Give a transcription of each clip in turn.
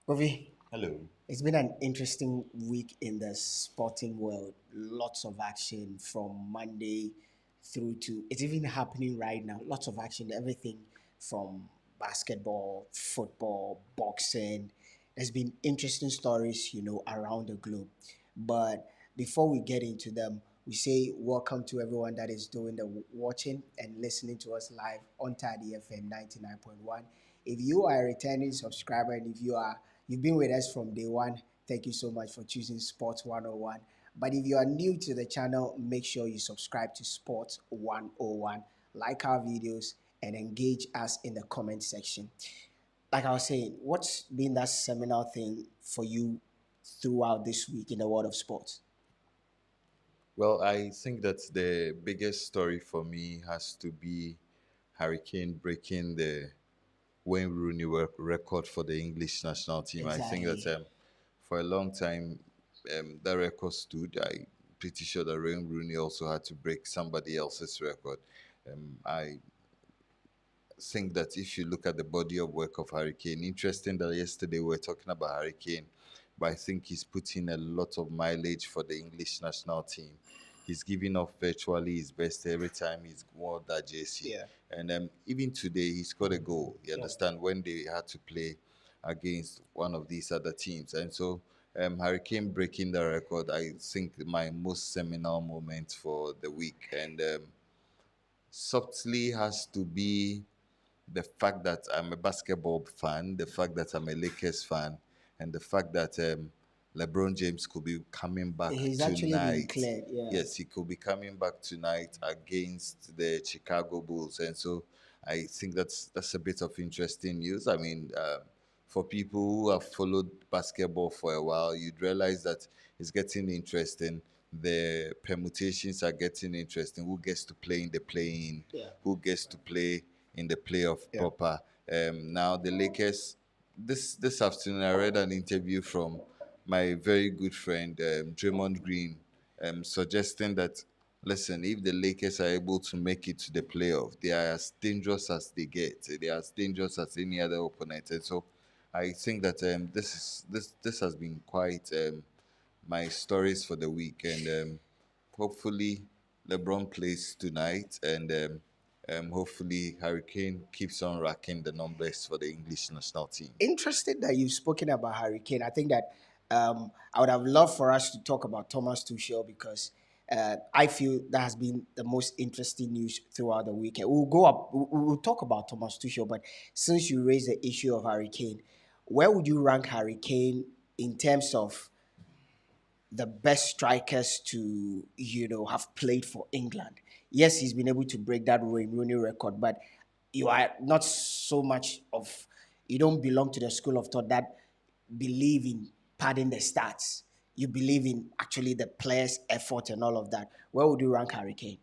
Kofi, Hello. it's been an interesting week in the sporting world. Lots of action from Monday through to it's even happening right now. Lots of action, everything from basketball, football, boxing. There's been interesting stories, around the globe. But before we get into them, we say welcome to everyone that is doing the watching and listening to us live on Tidy FM 99.1. If you are a returning subscriber and if you've been with us from day one, thank you so much for choosing Sports 101. But if you are new to the channel, make sure you subscribe to Sports 101, like our videos, and engage us in the comment section. Like I was saying, what's been that seminal thing for you throughout this week in the world of sports? Well, I think that the biggest story for me has to be Hurricane breaking the Wayne Rooney record for the English national team. I think that Exactly. for a long time that record stood. I'm pretty sure that Wayne Rooney also had to break somebody else's record. I think that if you look at the body of work of Hurricane, interesting that yesterday we were talking about Hurricane, but I think he's putting a lot of mileage for the English national team. He's giving off virtually his best every time he's worn that jersey. Yeah. And even today, he scored a goal. You Yeah. understand, when they had to play against one of these other teams. And so, Hurricane breaking the record, I think my most seminal moment for the week. And subtly has to be the fact that I'm a basketball fan, the fact that I'm a Lakers fan, and the fact that LeBron James could be coming back He's actually been tonight. cleared. Yeah. Yes, he could be coming back tonight against the Chicago Bulls, and so I think that's a bit of interesting news. I mean, for people who have followed basketball for a while, you'd realize that it's getting interesting. The permutations are getting interesting. Who gets to play in the play-in? Yeah. Who gets to play in the playoff Yeah. proper? Now the Lakers. This afternoon, I read an interview from my very good friend Draymond Green, suggesting that, listen, if the Lakers are able to make it to the playoff, they are as dangerous as they get. They are as dangerous as any other opponent, and so I think that this has been quite my stories for the week, and hopefully LeBron plays tonight, and hopefully Hurricane keeps on racking the numbers for the English national team. Interested that you've spoken about Hurricane. I think that I would have loved for us to talk about Thomas Tuchel because I feel that has been the most interesting news throughout the weekend. We'll go up, we'll talk about Thomas Tuchel, but since you raised the issue of Hurricane, where would you rank Hurricane in terms of the best strikers to have played for England? Yes, he's been able to break that Wayne Rooney record, but you are not so much of you don't belong to the school of thought that believe in padding the stats. You believe in actually the players' effort and all of that. Where would you rank Hurricane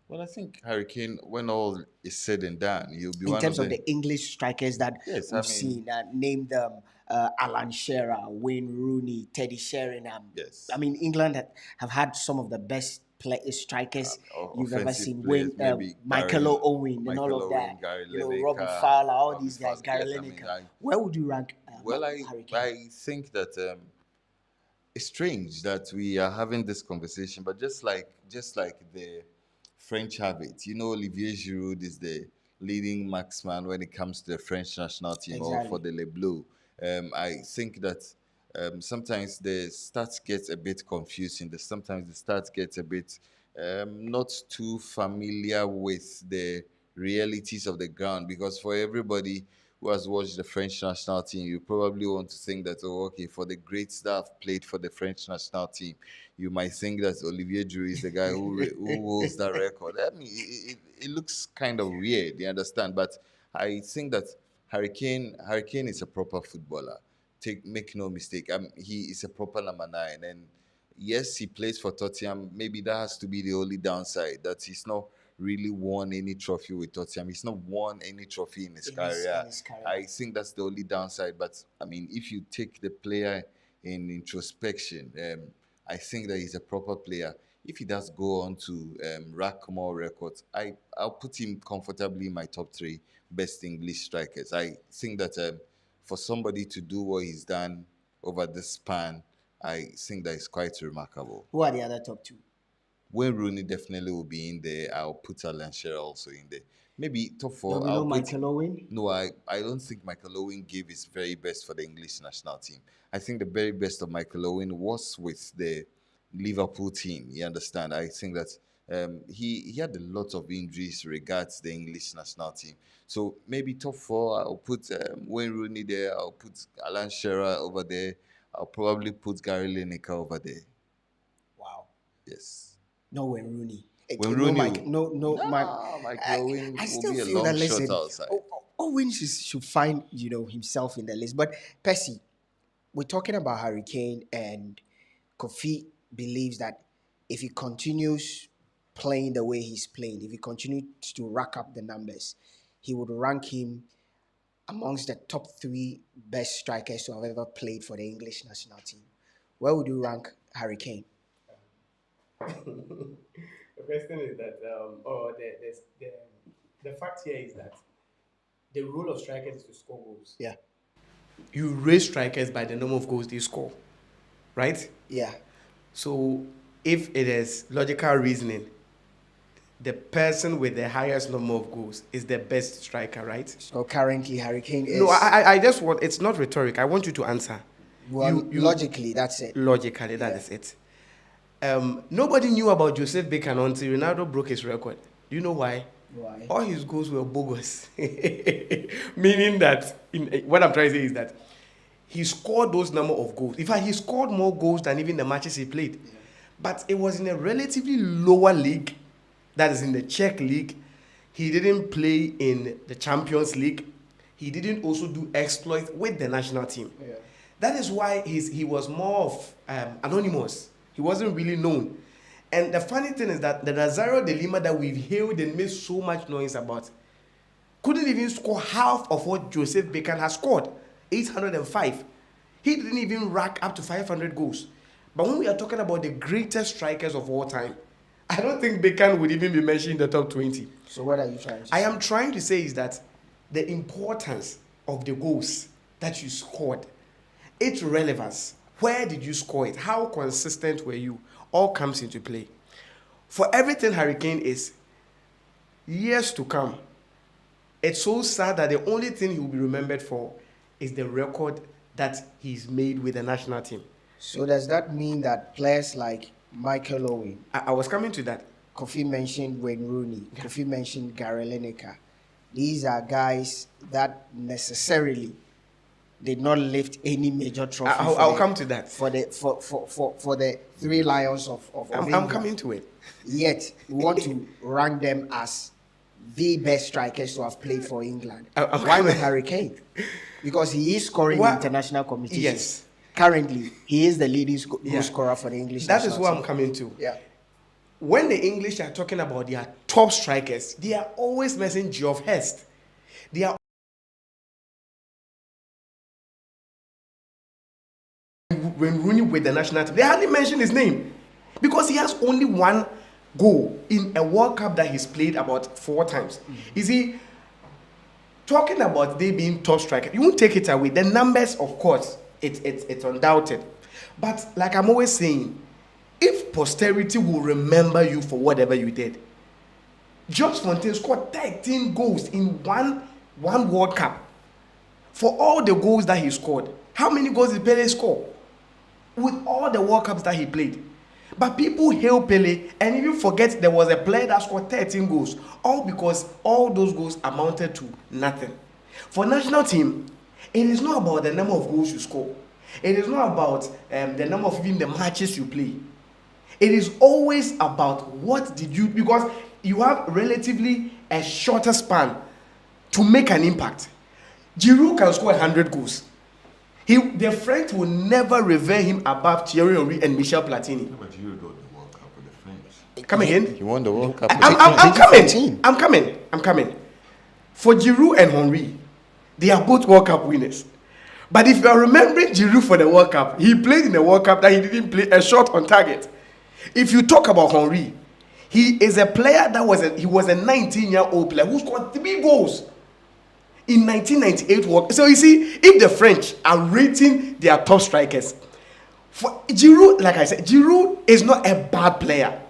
Well, I think Hurricane, when all is said and done, he'll be in one terms of of the. the English strikers that Yes, I we've mean, seen? Name them: Alan Shearer, Wayne Rooney, Teddy Sheringham. I yes, mean, England have had some of the best strikers you've ever offensive seen. players, Wayne, maybe Michael Owen, and all Michael of Owen, that. Gary Robbie Lineker, Fowler, all Robbie these guys, Fowler. Gary Yes, I mean, Lineker. Where would you rank well, Hurricane? I think that it's strange that we are having this conversation, but just like the French have it, Olivier Giroud is the leading marksman when it comes to the French national team, or for Exactly. the Le Bleu. I think that sometimes the stats get a bit confusing. Sometimes the stats get a bit not too familiar with the realities of the ground, because for everybody who has watched the French national team, you probably want to think that, oh, okay, for the greats that have played for the French national team, you might think that Olivier Giroud is the guy who holds that record. I mean, it looks kind of weird, you understand? But I think that Hurricane is a proper footballer. Make no mistake. He is a proper number 9, and yes, he plays for Tottenham. Maybe that has to be the only downside, that he's not really won any trophy with Tottenham. He's not won any trophy in his In career. his career. I think that's the only downside. But I mean, if you take the player in introspection, I think that he's a proper player. If he does go on to rack more records, I'll put him comfortably in my top 3 best English strikers. I think that for somebody to do what he's done over this span, I think that is quite remarkable. Who are the other top two? When Rooney definitely will be in there, I'll put Alan Shearer also in there. Maybe top There'll four, be I'll no put. Michael Owen. No, I don't think Michael Owen gave his very best for the English national team. I think the very best of Michael Owen was with the Liverpool team. You understand? I think that he had a lot of injuries regards the English national team. So maybe top four, I'll put Wayne Rooney there. I'll put Alan Shearer over there. I'll probably put Gary Lineker over there. Wow. Yes. No Wayne Rooney. When No Rooney, Mike. No Mike. Michael Owen I will still be a feel long that, shot listen, outside. Owen should find himself in the list. But Percy, we're talking about Harry Kane, and Kofi believes that if he continues playing the way he's playing, if he continues to rack up the numbers, he would rank him amongst the top three best strikers to have ever played for the English national team. Where would you rank Harry Kane? The question is that, or the fact here is that the role of strikers is to score goals. Yeah. You raise strikers by the number of goals they score, right? Yeah. So if it is logical reasoning, the person with the highest number of goals is the best striker, right? So currently Harry Kane is... No, I just want, it's not rhetoric. I want you to answer. Well, logically, that's it. Logically, that is it. Nobody knew about Joseph Bacon until Ronaldo broke his record. Do you know why? Why? All his goals were bogus. Meaning that, what I'm trying to say is that he scored those number of goals. In fact, he scored more goals than even the matches he played. Yeah. But it was in a relatively lower league, that is in the Czech league. He didn't play in the Champions League. He didn't also do exploits with the national team. Yeah. That is why he was more of anonymous. He wasn't really known. And the funny thing is that the Nazario de Lima that we've hailed and made so much noise about couldn't even score half of what Joseph Bacon has scored, 805. He didn't even rack up to 500 goals. But when we are talking about the greatest strikers of all time, I don't think Bacon would even be mentioned in the top 20. So what are you trying to say? I am trying to say is that the importance of the goals that you scored, its relevance, where did you score it, how consistent were you, all comes into play. For everything Harry Kane is, years to come, it's so sad that the only thing he will be remembered for is the record that he's made with the national team. So does that mean that players like Michael Owen... I was coming to that. Kofi mentioned Wayne Rooney. Yeah. Kofi mentioned Gary Lineker. These are guys that necessarily did not lift any major trophy. I'll come to that. For the three Lions of I'm coming to it. Yet, we want to rank them as the best strikers to have played for England. Why not Harry Kane? Because he is scoring in international competitions. Yes. Currently, he is the leading goal scorer for the English. That is what I'm coming to. Yeah. When the English are talking about their top strikers, they are always mentioning Geoff Hurst. They are when Rooney with the national team, they hardly mention his name because he has only one goal in a World Cup that he's played about 4 times. Mm-hmm. Is he talking about they being top striker? You won't take it away. The numbers, of course, it's undoubted. But like I'm always saying, if posterity will remember you for whatever you did, George Fontaine scored 13 goals in one World Cup. For all the goals that he scored, how many goals did Pele score? With all the World Cups that he played. But people hail Pele and even forget there was a player that scored 13 goals. All because all those goals amounted to nothing. For national team, it is not about the number of goals you score. It is not about the number of even the matches you play. It is always about what did you, because you have relatively a shorter span to make an impact. Giroud can score 100 goals. The French will never revere him above Thierry Henry and Michel Platini. But Giroud won the World Cup with the French. Come again? He won the World Cup. I'm coming. For Giroud and Henry, they are both World Cup winners. But if you are remembering Giroud for the World Cup, he played in the World Cup that he didn't play a shot on target. If you talk about Henry, he is a player that was a 19-year-old player who scored 3 goals in 1998 World. So you see, if the French are rating their top strikers, for Giroud, like I said, Giroud is not a bad player.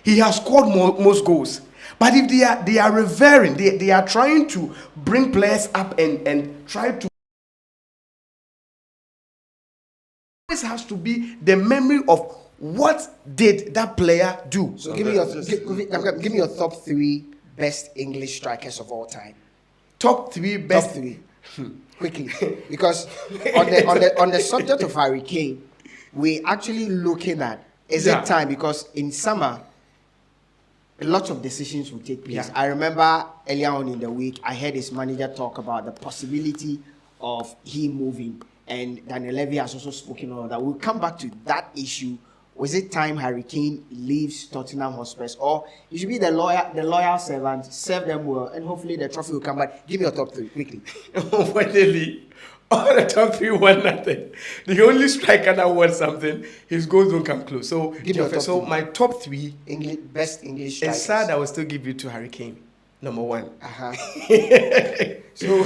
He has scored most goals. But if they are revering, they are trying to bring players up and try to. Always has to be the memory of what did that player do. So give me your top 3 best English strikers of all time. Top 3 best. Top 3. Quickly. Because on the subject of Harry Kane, we're actually looking at is it time, because in summer a lot of decisions will take place. Yeah. I remember earlier on in the week, I heard his manager talk about the possibility of him moving, and Daniel Levy has also spoken on that. We'll come back to that issue. Was it time Harry Kane leaves Tottenham Hotspur, or you should be the loyal servant, serve them well, and hopefully the trophy will come back? Give me your top 3 quickly. Finally, all the top 3 won nothing. The only striker that won something, his goals don't come close. So, my top 3 best English strikers. It's sad I will still give you to Harry Kane, number 1. So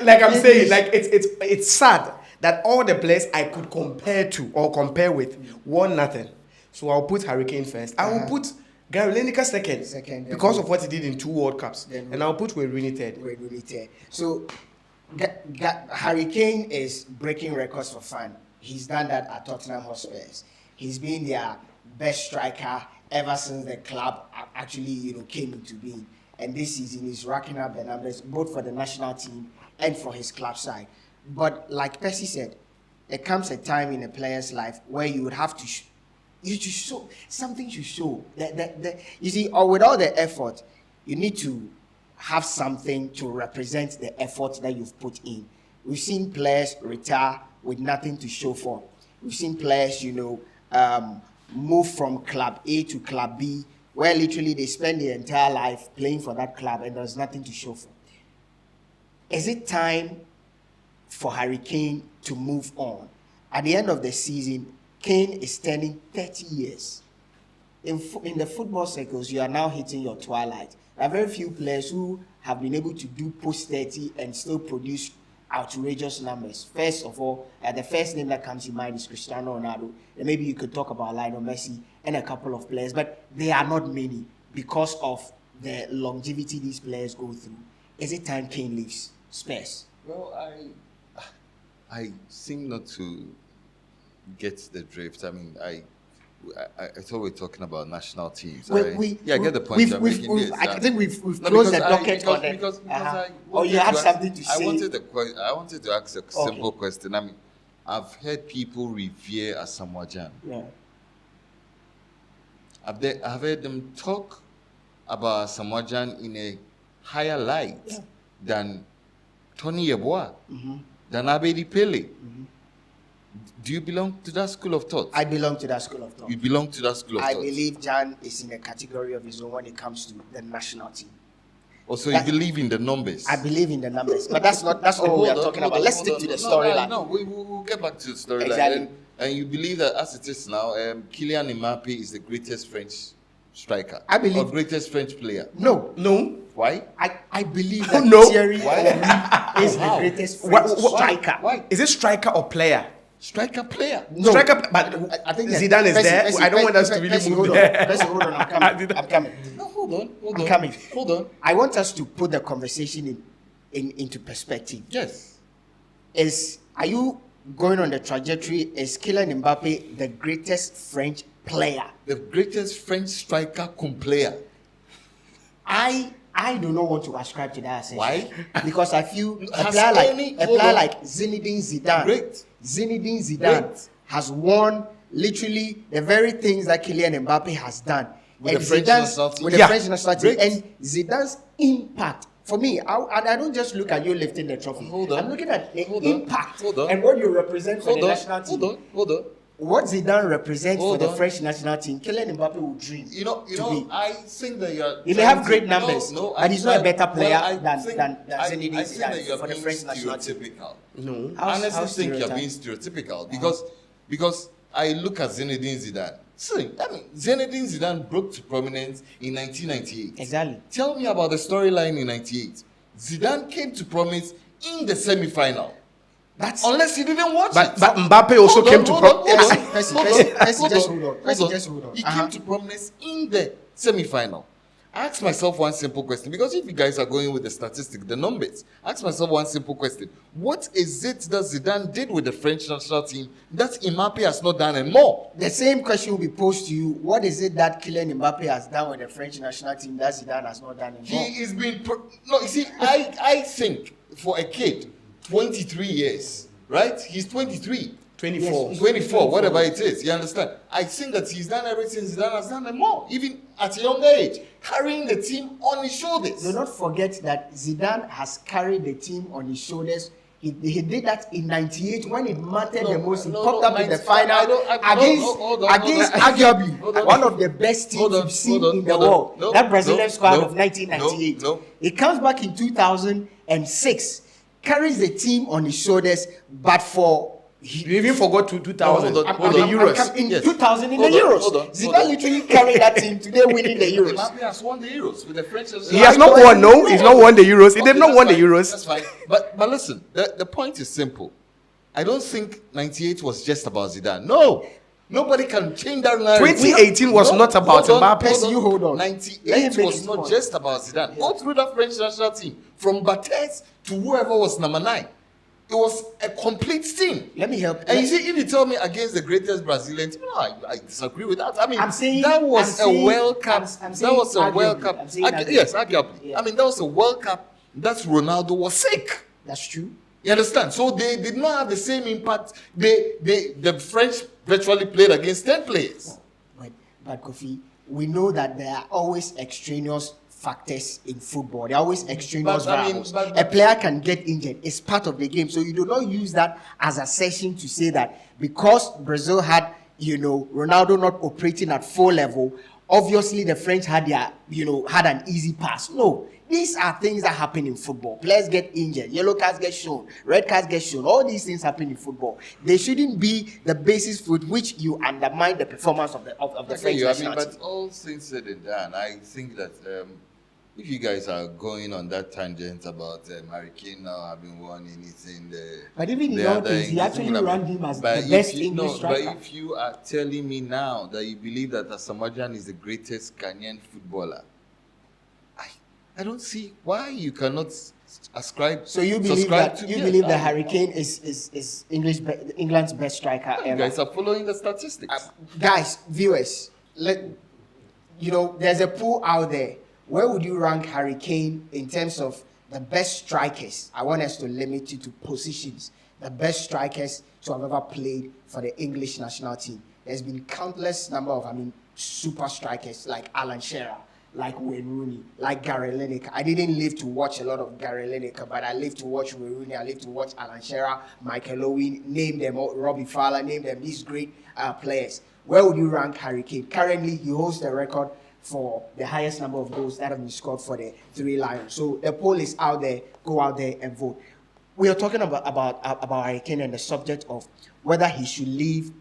like I'm saying, like it's sad that all the players I could compare with won nothing. So I'll put Harry Kane first. I will put Gary Lineker second because of what he did in 2 World Cups, and I'll put Wayne Rooney third. So Harry Kane is breaking records for fun. He's done that at Tottenham Hotspur. He's been their best striker ever since the club actually came into being. And this season he's racking up the numbers both for the national team and for his club side. But like Percy said, there comes a time in a player's life where you would have to show something to show. You see, or with all the effort, you need to have something to represent the effort that you've put in. We've seen players retire with nothing to show for. We've seen players, move from club A to club B, where literally they spend their entire life playing for that club and there's nothing to show for. Is it time for Harry Kane to move on? At the end of the season, Kane is turning 30 years. In the football circles, you are now hitting your twilight. There are very few players who have been able to do post 30 and still produce outrageous numbers. First of all, the first name that comes in mind is Cristiano Ronaldo. And maybe you could talk about Lionel Messi and a couple of players, but they are not many because of the longevity these players go through. Is it time Kane leaves Spurs? Well, I seem not to get the drift. I mean, I thought we were talking about national teams. I get the point. I think we've closed the docket on it. Because you have something to say. I wanted to ask a simple question. I mean, I've heard people revere Asamoah Gyan. Yeah. I've heard them talk about Asamoah Gyan in a higher light than Tony Yeboah, than Abedi Pele. Do you belong to that school of thought? I belong to that school of thought. You belong to that school of thought? I believe Gyan is in a category of his own when it comes to the national team. Also, you believe in the numbers? I believe in the numbers, but that's not what we are talking about. Let's stick to the storyline. No, we'll get back to the storyline. Exactly. And you believe that as it is now, Kylian Mbaape is the greatest French striker? I believe. Or greatest French player? No. Why? I believe that Thierry is the greatest French striker. Why? Is it striker or player? Striker player. No. Striker, but I think Zidane is there. I don't want us to really move there. Hold on, I'm coming. No, hold on. I'm coming. Hold on. I want us to put the conversation into perspective. Yes. Are you going on the trajectory? Is Kylian Mbaape the greatest French player? The greatest French striker player. I do not want to ascribe to that assertion. Why? Because I feel a player like Zinedine Zidane. Great. Zinedine Zidane has won literally the very things that Kylian Mbaape has done with the French national team. And Zidane's impact. For me, I don't just look at you lifting the trophy. Hold on. I'm looking at the impact Hold on. and what you represent for the national team. Hold on. What Zidane represents for the French national team, Kylian Mbaape will dream. You know, I think that you're. He may have great numbers, but he's not a better player than I Zinedine think that Zidane you're for the being French national team. stereotypical. No. I honestly think you're being stereotypical because I look at Zinedine Zidane. See, I mean, Zinedine Zidane broke to prominence in 1998. Exactly. Tell me about the storyline in 98. Zidane came to promise in the semi-final. That's Unless he didn't watch But it. Mbappe also came to Percy, just hold on. He came to promise in the semi-final. I asked myself one simple question, because if you guys are going with the statistic, the numbers, I asked myself one simple question. What is it that Zidane did with the French national team that Mbaape has not done and more? The same question will be posed to you. What is it that Kylian Mbaape has done with the French national team that Zidane has not done anymore? He is being... No, you see, I think for a kid, 23 years, right? He's 23. 24. Yes. 24, whatever it is, you understand? I think that he's done everything Zidane has done and more, even at a younger age, carrying the team on his shoulders. Do not forget that Zidane has carried the team on his shoulders. He did that in '98 when it mattered the most. He popped up in the final against arguably one of the best teams we've seen in the world. That Brazilian squad of 1998. He comes back in 2006, carries the team on his shoulders, but You even forgot 2000 Hold on, the Euros. In 2000 in the Euros. Zidane literally carried that team today, winning the Euros. Mbaape has won the Euros with the French. He has not won. No, he's not won the Euros. He did not won the Euros. That's fine. But listen, the point is simple. I don't think '98 was just about Zidane. No, nobody can change that narrative. 2018 was not about Mbaape. You hold on. '98 was not just about Zidane. Go through that French national team from Barthez to whoever was number 9. It was a complete team. Let me help. And you see, if you tell me against the greatest Brazilian team, no, I disagree with that. I mean, that was a World Cup. That was a World Cup. Yes, arguably. Yeah. I mean, that was a World Cup that Ronaldo was sick. That's true. You understand? So they did not have the same impact. The French virtually played against 10 players. But Kofi, we know that there are always extraneous factors in football. There are always extraneous variables. A player can get injured. It's part of the game. So you do not use that as a session to say that because Brazil had, Ronaldo not operating at full level, obviously the French had had an easy pass. No. These are things that happen in football. Players get injured. Yellow cards get shown. Red cards get shown. All these things happen in football. They shouldn't be the basis with which you undermine the performance of the French national team. But all things said and done, I think that if you guys are going on that tangent about Harry Kane now having won anything, but even in all things, he actually ran him as the best English striker. But if you are telling me now that you believe that Asamoah is the greatest Ghanaian footballer, I don't see why you cannot ascribe. So you believe that Harry Kane is England's best striker ever? You guys are following the statistics. Guys, viewers, there's a poll out there. Where would you rank Harry Kane in terms of the best strikers? I want us to limit it to positions. The best strikers to have ever played for the English national team. There's been countless number of super strikers like Alan Shearer, like Wayne Rooney, like Gary Lineker. I didn't live to watch a lot of Gary Lineker, but I lived to watch Wayne Rooney. I lived to watch Alan Shearer, Michael Owen, name them, Robbie Fowler, name them, these great players. Where would you rank Harry Kane? Currently, he holds the record for the highest number of goals that have been scored for the Three Lions. So the poll is out there. Go out there and vote. We are talking about Harry Kane and the subject of whether he should leave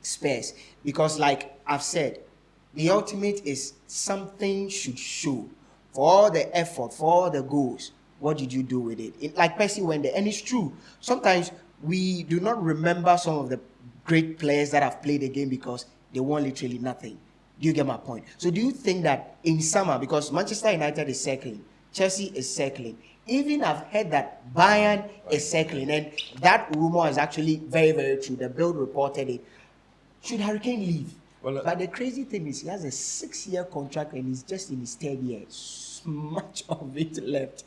Spurs, because, like I've said, the ultimate is something should show for all the effort, for all the goals. What did you do with it? Like Percy went there, and it's true. Sometimes we do not remember some of the great players that have played the game because they won literally nothing. Do you get my point? So do you think that in summer, because Manchester United is circling, Chelsea is circling, even I've heard that Bayern is circling, and that rumor is actually very, very true. The Bild reported it. Should Harry Kane leave? But the crazy thing is he has a 6-year contract and he's just in his 3rd year. Much of it left.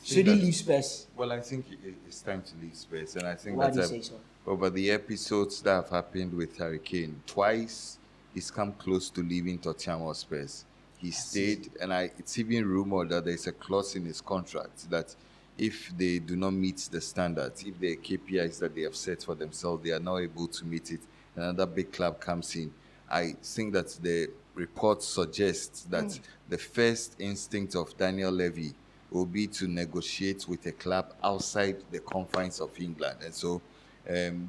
Should he leave Spurs? Well, I think it's time to leave Spurs, and I think Why do you say so? Over the episodes that have happened with Harry Kane, twice he's come close to leaving Tottenham Hotspur. He stayed, and it's even rumored that there's a clause in his contract that if they do not meet the standards, if the KPIs that they have set for themselves, they are not able to meet it, another big club comes in. I think that the report suggests that the first instinct of Daniel Levy will be to negotiate with a club outside the confines of England. And so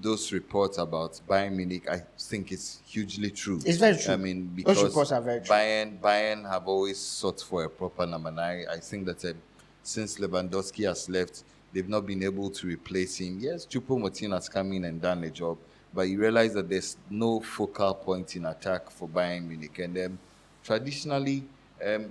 those reports about Bayern Munich, I think it's hugely true. It's very true. I mean, because those reports are very true. Bayern have always sought for a proper number 9. I think that since Lewandowski has left, they've not been able to replace him. Yes, Choupo-Moting has come in and done a job, but you realize that there's no focal point in attack for Bayern Munich. And traditionally,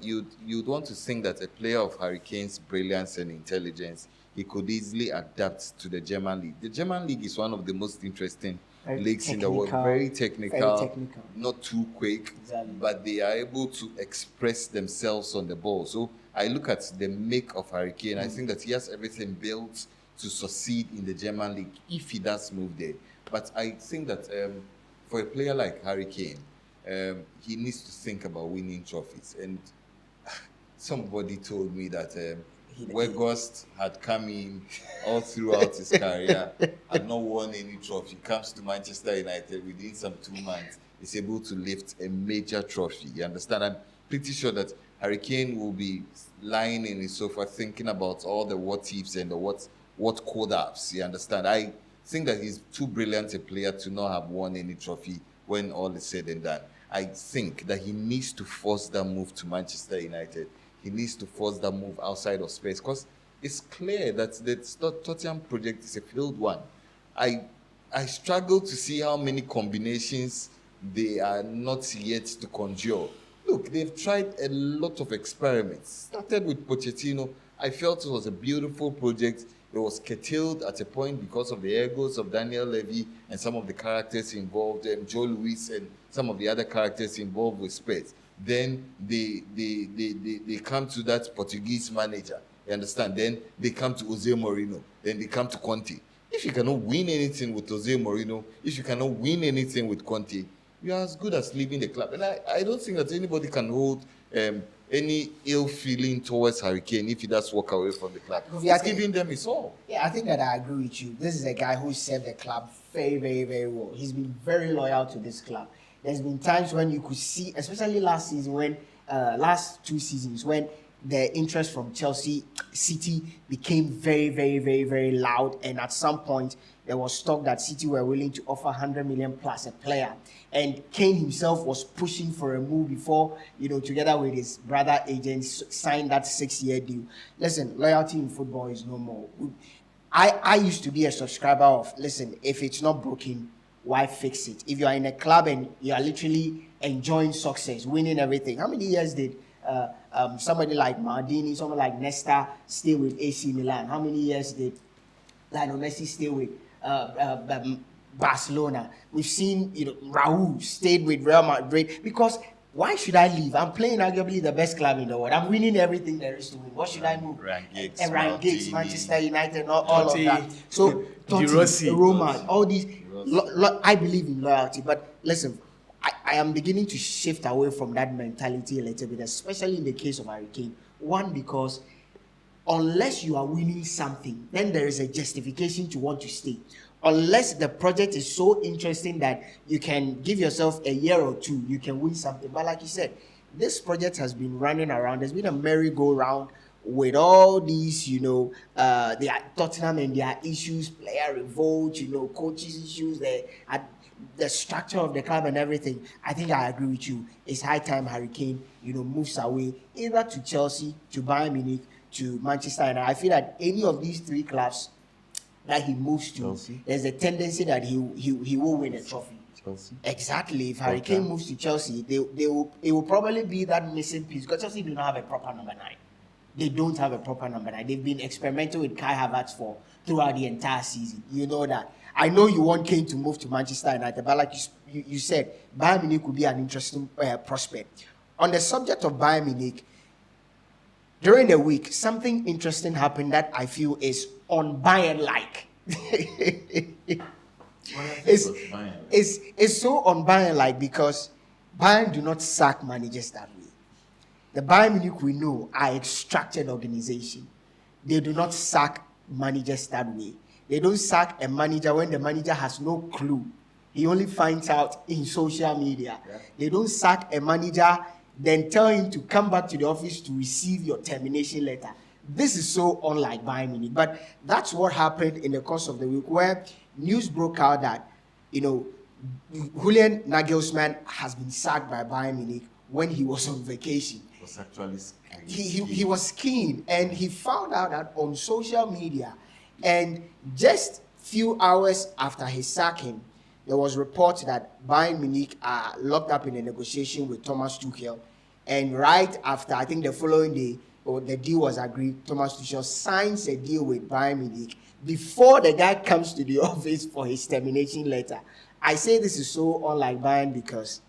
you'd want to think that a player of Hurricane's brilliance and intelligence, he could easily adapt to the German league. The German league is one of the most interesting Very leagues in the world. Very technical, very technical. not too quick, Exactly. but they are able to express themselves on the ball. So I look at the make of Hurricane. I think that he has everything built to succeed in the German league if he does move there. But I think that for a player like Hurricane, he needs to think about winning trophies. And somebody told me that Weghorst had come in all throughout his career, had not won any trophy. Comes to Manchester United within some 2 months, is able to lift a major trophy. You understand? I'm pretty sure that Hurricane will be lying in his sofa thinking about all the what ifs and the what could haves. You understand? I think that he's too brilliant a player to not have won any trophy when all is said and done. I think that he needs to force that move to Manchester United. He needs to force that move outside of space, because it's clear that the Tottenham project is a failed one. I struggle to see how many combinations they are not yet to conjure. Look, they've tried a lot of experiments. Started with Pochettino. I felt it was a beautiful project. It was curtailed at a point because of the egos of Daniel Levy and some of the characters involved, Joe Luis and some of the other characters involved with Spurs. Then they come to that Portuguese manager. You understand? Then they come to Jose Mourinho. Then they come to Conte. If you cannot win anything with Jose Mourinho, if you cannot win anything with Conte, you are as good as leaving the club. And I don't think that anybody can hold any ill feeling towards Hurricane if he does walk away from the club. He's giving them his all. Yeah, I think that I agree with you. This is a guy who served the club very, very, very well. He's been very loyal to this club. There's been times when you could see, especially last season, when last 2 seasons, when the interest from Chelsea City became very, very, very, very loud, and at some point there was talk that City were willing to offer 100 million plus a player, and Kane himself was pushing for a move before, together with his brother agents, signed that 6-year deal. Listen, loyalty in football is no more. I used to be a subscriber of, listen, if it's not broken, why fix it? If you are in a club and you are literally enjoying success, winning everything, how many years did somebody like Maldini, someone like Nesta stay with AC Milan? How many years did Lionel Messi stay with Barcelona? We've seen, Raul stayed with Real Madrid. Because why should I leave? I'm playing arguably the best club in the world. I'm winning everything there is to win. What should I move? Ryan Giggs, Manchester United, all of that. So, Totti, Roma, all these. I believe in loyalty, but listen, I am beginning to shift away from that mentality a little bit, especially in the case of Hurricane. One, because unless you are winning something, then there is a justification to want to stay. Unless the project is so interesting that you can give yourself a year or two, you can win something. But like you said, this project has been running around. There's been a merry-go-round with all these, their Tottenham and their issues, player revolt, coaches issues, the structure of the club and everything. I think I agree with you. It's high time Hurricane, moves away either to Chelsea, to Bayern Munich, to Manchester United. I feel that any of these 3 clubs that he moves to, Chelsea, there's a tendency that he will win a trophy. Chelsea. Exactly. If Hurricane moves to Chelsea, it will probably be that missing piece, because Chelsea do not have a proper number 9. They don't have a proper number 9. They've been experimenting with Kai Havertz throughout the entire season. You know that. I know you want Kane to move to Manchester United, but like you said, Bayern Munich could be an interesting prospect. On the subject of Bayern Munich, during the week, something interesting happened that I feel is on Bayern-like. It's so on Bayern-like because Bayern do not sack managers that way. The Bayern Munich we know are extracted organization. They do not sack managers that way. They don't sack a manager when the manager has no clue. He only finds out in social media. Yeah. They don't sack a manager, then tell him to come back to the office to receive your termination letter. This is so unlike Bayern Munich. But that's what happened in the course of the week, where news broke out that, Julian Nagelsmann has been sacked by Bayern Munich when he was on vacation. Was actually he was keen, and he found out that on social media, and just few hours after his sacking, there was reports that Bayern Munich are locked up in a negotiation with Thomas Tuchel, and right after, I think the following day, or the deal was agreed, Thomas Tuchel signs a deal with Bayern Munich before the guy comes to the office for his termination letter. I say this is so unlike Bayern because,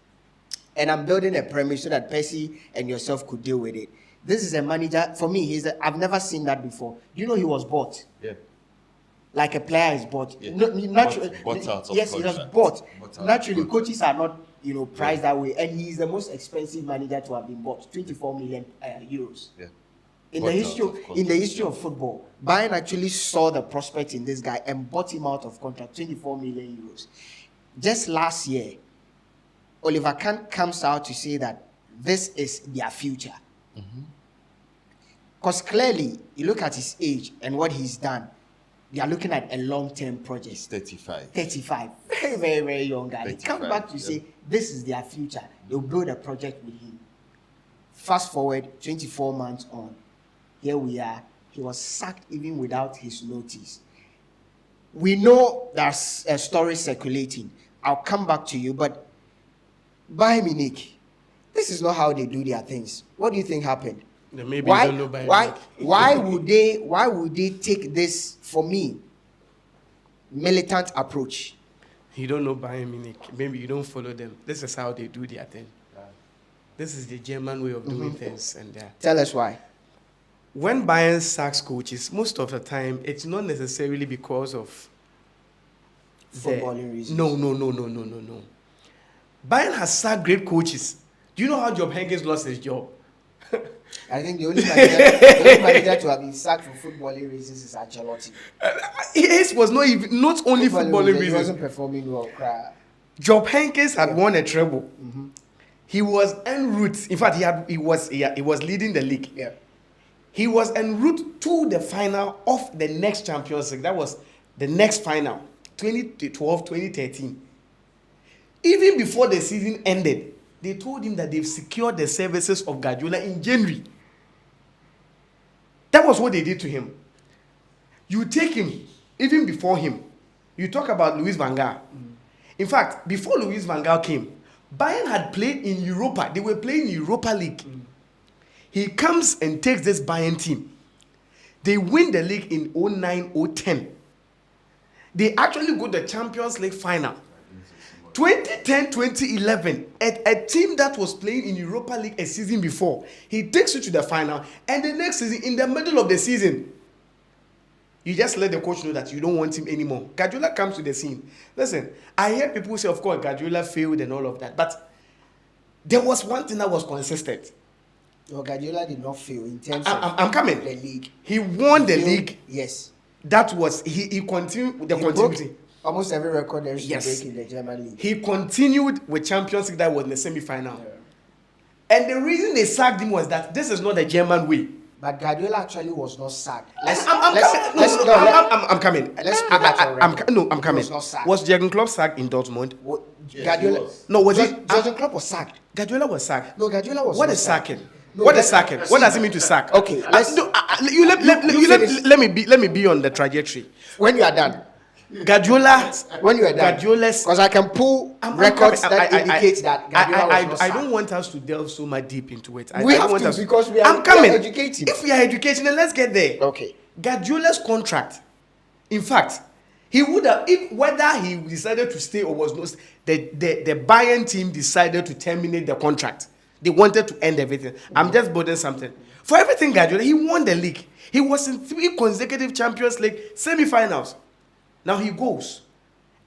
and I'm building a premise so that Percy and yourself could deal with it. This is a manager, for me, I've never seen that before. You know, he was bought. Yeah. Like a player is bought. Yeah. Naturally, Bought out of yes, he was contract. bought. Bought out Naturally, of coaches are not, priced that way, and he is the most expensive manager to have been bought, 24 million euros. Yeah. In Bought the out history, of contract, in the history of football, Bayern actually saw the prospect in this guy and bought him out of contract, 24 million euros. Just last year, Oliver Kahn comes out to say that this is their future. Because clearly, you look at his age and what he's done, they are looking at a long-term project. He's 35. 35. Very, very, very young guy. They come 35, back to yeah. say this is their future. They'll build a project with him. Fast forward 24 months on. Here we are. He was sacked even without his notice. We know there's a story circulating. I'll come back to you, but Bayern Munich, this is not how they do their things. What do you think happened? Maybe you don't know Bayern Munich. Why would they take this, for me, militant approach? You don't know Bayern Munich. Maybe you don't follow them. This is how they do their thing. This is the German way of doing things. And Tell us why. when Bayern sacks coaches, most of the time, it's not necessarily because of Footballing reasons. No. Bayern has sacked great coaches. Do you know how Job Henkes lost his job? I think the only manager to have been sacked for footballing reasons is Ancelotti. His was not only footballing He reasons. wasn't performing well. Cry. Job Henkes had won a treble. He was en route. In fact, he was leading the league. Yeah. He was en route to the final of the next Champions League. That was the next final, 2012, 2013. Even before the season ended, they told him that they've secured the services of Guardiola in January. That was what they did to him. You take him, even before him, you talk about Louis van Gaal. In fact, before Louis van Gaal came, Bayern had played in Europa. They were playing in Europa League. He comes and takes this Bayern team. They win the league in 09-010. They actually go to the Champions League final. 2010-2011, a team that was playing in Europa League a season before, he takes you to the final, and the next season, in the middle of the season, you just let the coach know that you don't want him anymore. Guardiola comes to the scene. Listen, I hear people say, of course, Guardiola failed and all of that, but there was one thing that was consistent. No, Guardiola did not fail in terms I'm coming. the league. He won the failed, league. Yes. That was, he continued with the He broke continuity. almost every record there is to Yes. break in the German league. He continued with Champions League that was in the semi-final. And the reason they sacked him was that this is not the German way. But Guardiola actually was not sacked. I'm coming. Let's put that on record. I'm coming. He was not sacked. Was Jurgen Klopp sacked in Dortmund? Guardiola was. No, was he? Jurgen Klopp was sacked. Guardiola was sacked. No, Guardiola was What not is sacked. sacking? No, What is let- sacking? What does it mean to sack? Okay, let's- Let me be on the trajectory. When you are done. Guardiola. When you are done. Guardiola's. Because I can pull I'm records coming. that indicate that Guardiola was not I sacked. don't want us to delve so much deep into it. We I don't have want to us- because we are- I'm coming. we are educating. If we are educating, then let's get there. Okay. Guardiola's contract, in fact, he would have, if whether he decided to stay or was not, the Bayern team decided to terminate the contract. They wanted to end everything. I'm just building something. For everything Guardiola, he won the league. He was in 3 consecutive Champions League semi-finals. Now he goes,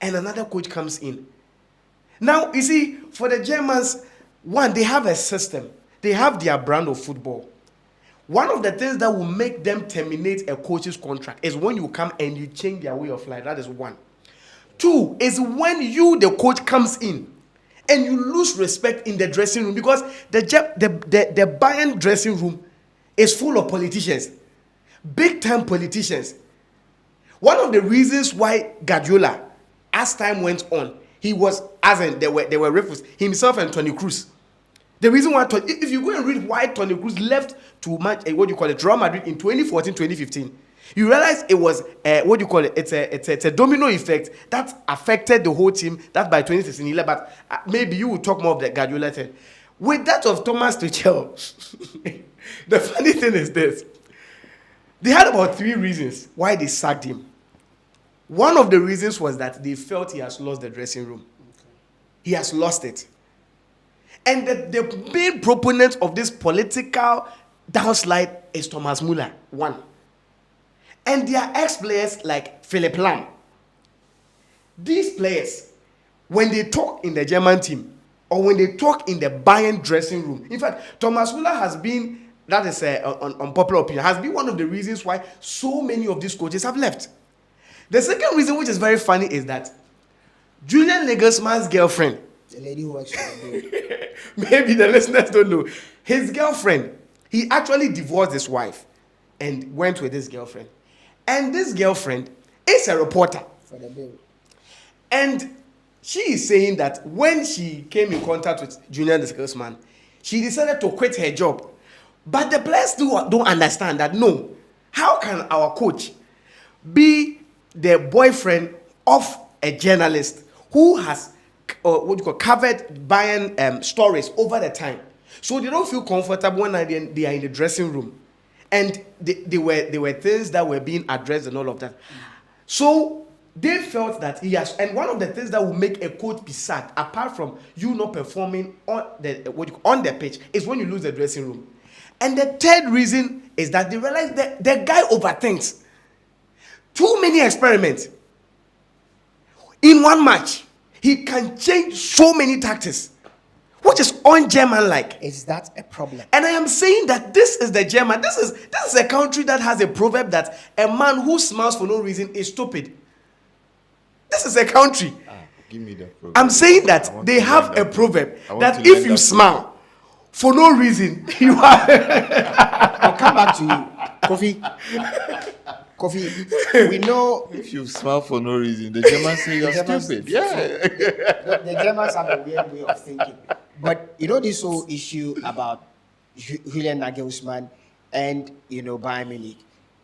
and another coach comes in. Now, you see, for the Germans, one, they have a system. They have their brand of football. One of the things that will make them terminate a coach's contract is when you come and you change their way of life. That is one. 2 is when you, the coach, comes in and you lose respect in the dressing room, because the Bayern dressing room is full of politicians, big-time politicians. One of the reasons why Guardiola, as time went on, he was, as in there were referees, himself and Toni Kroos. The reason why, if you go and read why Toni Kroos left to what do you call it, Real Madrid in 2014, 2015, you realize it was what do you call it? It's a domino effect that affected the whole team. That by 2016, but maybe you will talk more of the Guardiola thing. With that of Thomas Tuchel, the funny thing is this: they had about 3 reasons why they sacked him. One of the reasons was that they felt he has lost the dressing room. He has lost it. And the main proponent of this political downslide is Thomas Muller, one. And their ex-players like Philipp Lahm. These players, when they talk in the German team or when they talk in the Bayern dressing room, in fact, Thomas Muller has been, that is unpopular opinion, has been one of the reasons why so many of these coaches have left. The second reason, which is very funny, is that Julian Nagelsmann's girlfriend, The lady who works for the maybe the listeners don't know, his girlfriend, he actually divorced his wife and went with his girlfriend. And this girlfriend is a reporter. for the bill. And she is saying that when she came in contact with Julian Nagelsmann, she decided to quit her job. But the players don't understand that, no, how can our coach be the boyfriend of a journalist who has covered Bayern stories over the time? So they don't feel comfortable when they are in the dressing room, and they were things that were being addressed and all of that. So they felt that he has, and one of the things that will make a coach be sacked, apart from you not performing on the pitch, is when you lose the dressing room. And the third reason is that they realize that the guy overthinks. Too many experiments. In one match, he can change so many tactics, which is un-German-like. Is that a problem? And I am saying that this is the German. This is a country that has a proverb that a man who smiles for no reason is stupid. This is a country. Give me that proverb. I'm saying that they have a proverb that if you smile for no reason, you are. I'll come back to you. Kofi, we know If you smile for no reason, the Germans say you're Germans- stupid. Yeah. the Germans have a weird way of thinking. But you know this whole issue about Julian Nagelsmann and Bayern Munich.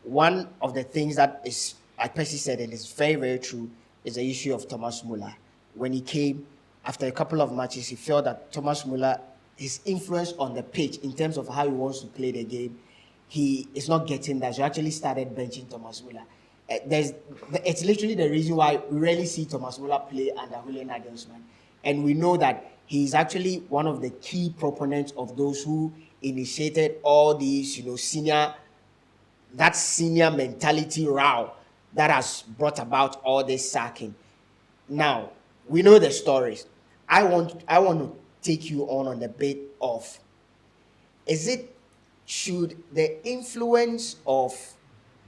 One of the things that is, like Percy said, and it's very, very true, is the issue of Thomas Muller. When he came, after a couple of matches, he felt that Thomas Muller, his influence on the pitch in terms of how he wants to play the game, he is not getting that. So he actually started benching Thomas Muller. It's literally the reason why we rarely see Thomas Muller play under Julian Nagelsmann. And we know that he's actually one of the key proponents of those who initiated all these, senior mentality row that has brought about all this sacking. Now, we know the stories. I want to take you on the bit of, should the influence of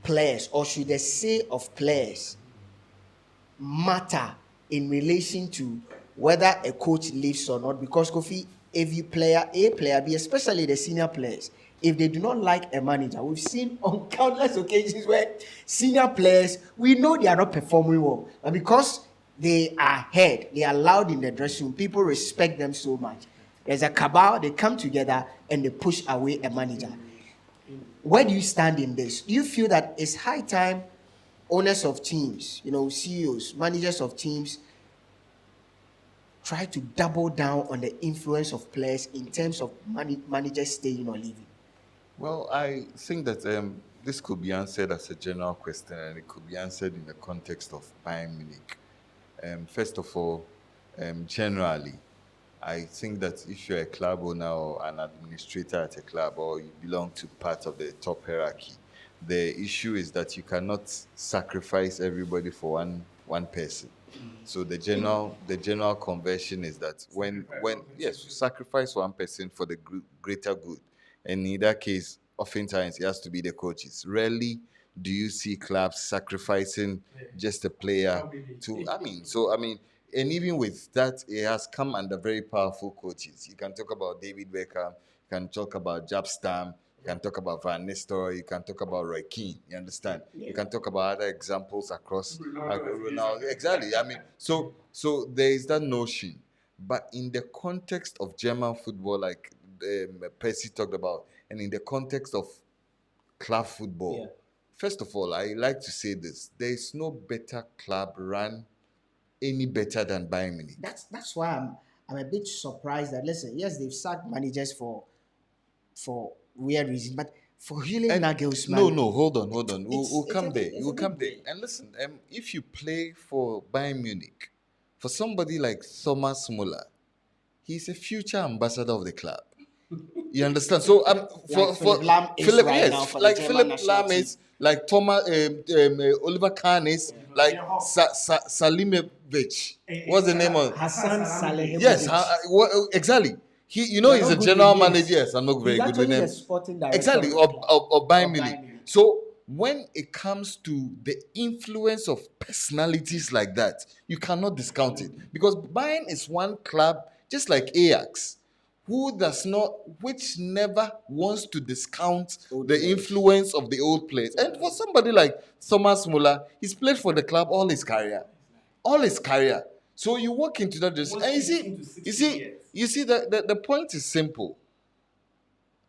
players or should the say of players matter in relation to whether a coach leaves or not? Because Kofi, if you player A, player B, especially the senior players, if they do not like a manager, we've seen on countless occasions where senior players, we know they are not performing well, but because they are heard, they are loud in the dressing room, people respect them so much. There's a cabal, they come together and they push away a manager. Where do you stand in this? Do you feel that it's high time owners of teams, CEOs, managers of teams, try to double down on the influence of players in terms of managers staying or leaving? Well, I think that this could be answered as a general question, and it could be answered in the context of Bayern Munich. First of all, generally, I think that if you're a club owner or an administrator at a club, or you belong to part of the top hierarchy, the issue is that you cannot sacrifice everybody for one person. So the general conversion is that when yes, you sacrifice one person for the greater good, and in that case, oftentimes it has to be the coaches. Rarely do you see clubs sacrificing just a player to. And even with that, it has come under very powerful coaches. You can talk about David Beckham, you can talk about Jab Stam, you can talk about Van Nistelrooy, you can talk about Roy Keane. You understand? You can talk about other examples across Ronaldo. Exactly. So there is that notion. But in the context of German football, like Percy talked about, and in the context of club football, Yeah. first of all, I like to say this: there is no better club run any better than Bayern Munich. That's why I'm a bit surprised that, listen, yes, they've sacked managers for weird reasons, but for Julian And Nagelsmann, no, hold on. We'll it's come a there. bit, it's We'll a come bit there. weird. And listen, if you play for Bayern Munich, for somebody like Thomas Muller, he's a future ambassador of the club. You understand? So Like for Philip Lahm is Philip, right now yes, for the like German Philip national Lahm team. is, like Thomas Oliver Kahn is, like Salimovic. What's the name of? Hassan Salihamidzic. Yes, exactly. He's You're a not good general with names. manager. Yes, I'm not very He's good with actually the names. sporting director Exactly, of the club. of Bayern Of Munich. Bayern Munich. So when it comes to the influence of personalities like that, you cannot discount it, because Bayern is one club, just like Ajax, which never wants to discount Old the players. influence of the old players. And for somebody like Thomas Muller, he's played for the club all his career. All his career. So you walk into that dress, and you see that the point is simple.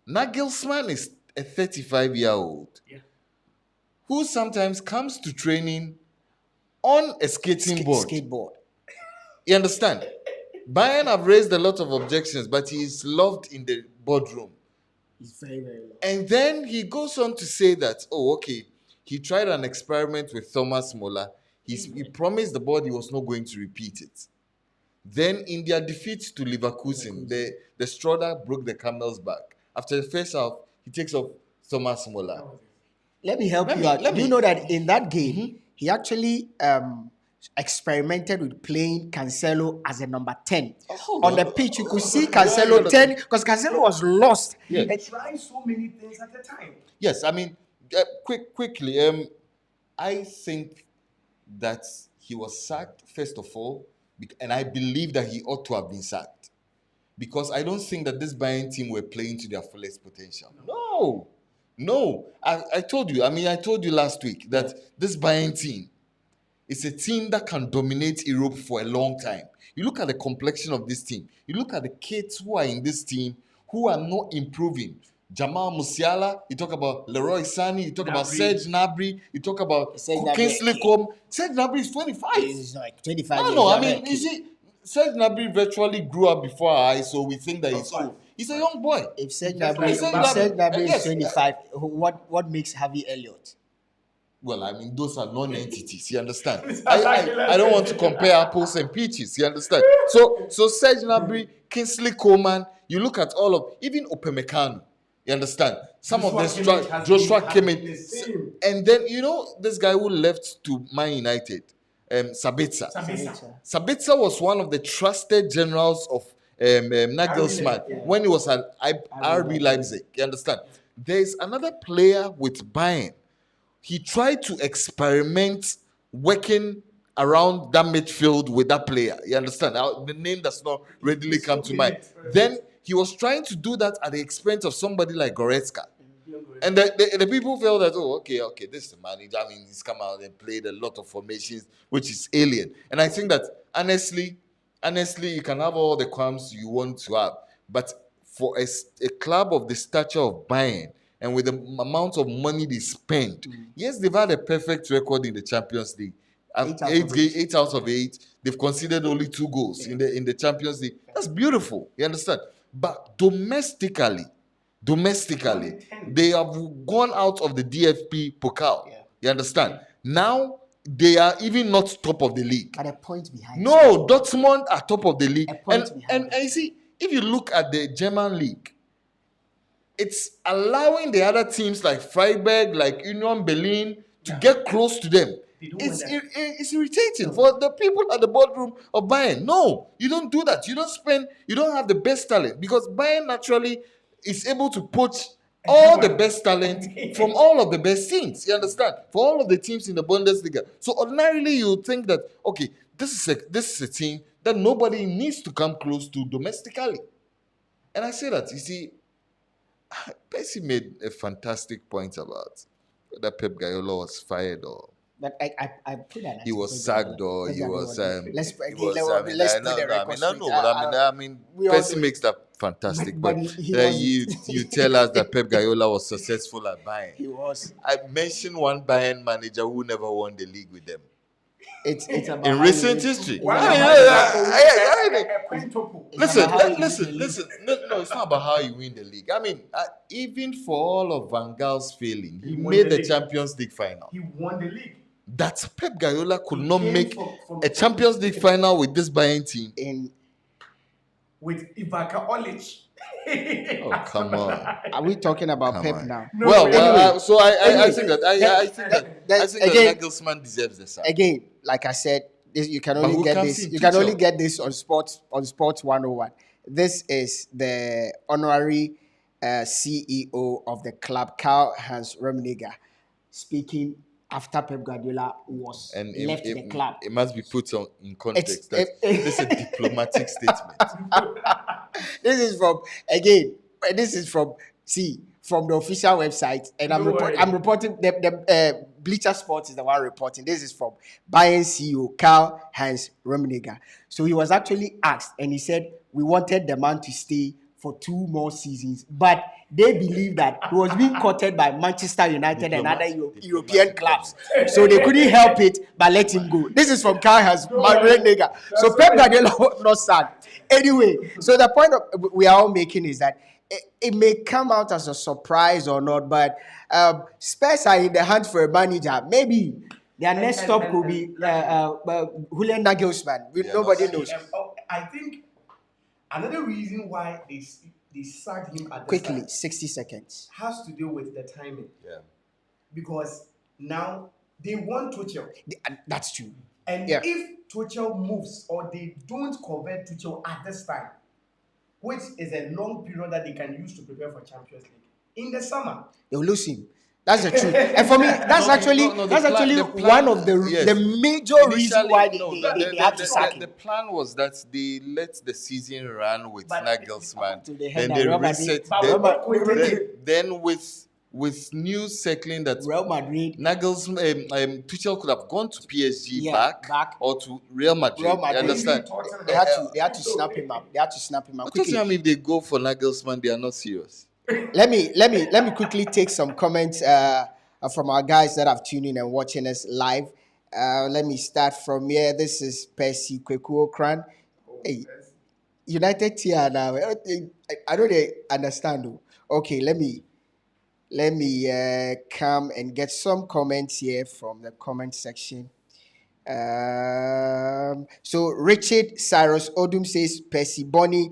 Nagelsmann is a 35-year-old who sometimes comes to training on a skating board. Skateboard. You understand? Bayern have raised a lot of objections, but he is loved in the boardroom. He's very, very low. And then he goes on to say that, oh, okay, he tried an experiment with Thomas Muller. He promised the board he was not going to repeat it. Then in their defeat to Leverkusen, the straw that broke the camel's back. After the first half, he takes off Thomas Muller. Let me help you out. Do you know that in that game, he actually experimented with playing Cancelo as a number 10. On the pitch, you could see Cancelo 10, because Cancelo was lost. Yeah. He tried so many things at the time. Yes, I mean, quickly, I think that he was sacked, first of all, and I believe that he ought to have been sacked, because I don't think that this Bayern team were playing to their fullest potential. No. I told you, I told you last week that this Bayern team is a team that can dominate Europe for a long time. You look at the complexion of this team. You look at the kids who are in this team who are not improving. Jamal Musiala, you talk about Leroy Sané, you talk about Serge Gnabry, you talk about Kingsley Coman. Serge Gnabry is 25. He's like 25 No, you see, Serge Gnabry virtually grew up before our eyes, so we think that he's old. He's a young boy. If Serge Gnabry is 25, what makes Harvey Elliott? Well, those are non-entities. You understand? I don't want to compare apples and peaches. You understand? So Serge Gnabry, Kingsley Coman. You look at all of, even Upamecano. You understand? Some of the Joshua Kimmich, and then this guy who left to Man United, Sabitzer. Sabitzer was one of the trusted generals of Nagelsmann when he was at RB Leipzig. You understand? There's another player with Bayern. He tried to experiment working around that midfield with that player. You understand? Now, the name does not readily come to mind. Then he was trying to do that at the expense of somebody like Goretzka. And the people felt that, okay, this is the manager. He's come out and played a lot of formations, which is alien. And I think that, honestly, you can have all the qualms you want to have. But for a club of the stature of Bayern, and with the amount of money they spend, yes, they've had a perfect record in the Champions League. 8 out of 8. They've conceded only 2 goals in the Champions League. That's beautiful. You understand? But domestically, they have gone out of the DFB Pokal. Yeah. You understand? Now they are even not top of the league. At a point behind. No, Dortmund are top of the league. A point And behind. you see, if you look at the German league, it's allowing the other teams like Freiburg, like Union Berlin, to get close to them. It's irritating for the people at the boardroom of Bayern. No, you don't do that. You don't have the best talent, because Bayern naturally is able to poach all the best talent from all of the best teams. You understand? For all of the teams in the Bundesliga. So ordinarily you would think that, okay, this is a team that nobody needs to come close to domestically. And I say that, you see, Percy made a fantastic point about whether Pep Guardiola was fired or But I put that. he was sacked or he was. Let's put the record straight. Percy makes that fantastic. But But he wasn't. you tell us that Pep Guardiola was successful at Bayern. He was. I mentioned one Bayern manager who never won the league with them It's about in how recent you history. One I mean, Appoint Tuchel. it's about how you win the listen. league. No, it's not about how you win the league. I mean, even for all of Van Gaal's failing, he won made the the league. Champions League final. He won the league. That Pep Guardiola could He not came make from a Champions League final with this Bayern team. In with Ivaka Olic. Oh, come on. are we talking about Come Pep on. now? No, Well, anyway. so I Anyway, think that that- I think again- that Nagelsmann deserves the sack. Again, like I said, you can But only who get comes this. in? You can only Tuchel. get this on Sports 101. This is the honorary CEO of the club, Karl-Heinz Rummenigge, speaking after Pep Guardiola was And left the club. it must be put in context It's- that this is a diplomatic statement. This is from again. This is from from the official website, and No way. I'm reporting. The Bleacher Sports is the one reporting. This is from Bayern CEO Karl-Heinz Rummenigge. So he was actually asked, and he said, "We wanted the man to stay for 2 more seasons, but they believe that he was being courted by Manchester United and other European clubs, so they couldn't help it but let him go." This is from Karl-Heinz Rummenigge. So Pep Guardiola was not sad. Anyway, so the point we are all making is that it may come out as a surprise or not, but Spurs are in the hunt for a manager. Maybe their next stop could be Julian Nagelsmann. Nobody knows. I think another reason why they sacked him at the Quickly, start 60 seconds. has to do with the timing. Yeah. Because now they want Tuchel. That's true. And Yeah. if Tuchel moves or they don't convert Tuchel at this time, which is a long period that they can use to prepare for Champions League, in the summer, They'll lose him. That's the truth. And for me, that's The plan- one of the yes. the major reasons Initially, why no, they have to sack him. the plan was that they let the season run with But- Nagelsmann, To the head then that they Real Madrid- reset. But Then, what we did- then with news circling that Real Madrid, Nagelsmann, Tuchel could have gone to PSG Yeah, back back. or to Real Madrid. Real Madrid. You understand? they had to snap him up. They had to snap him up But quickly. Tottenham, if they go for Nagelsmann, they are not serious. Let me quickly take some comments from our guys that have tuned in and watching us live. Let me start from here. This is Percy Kweku Okran. Hey, United here now. I don't understand. Though. Okay, let me come and get some comments here from the comment section. So Richard Cyrus Odum says Percy Bonny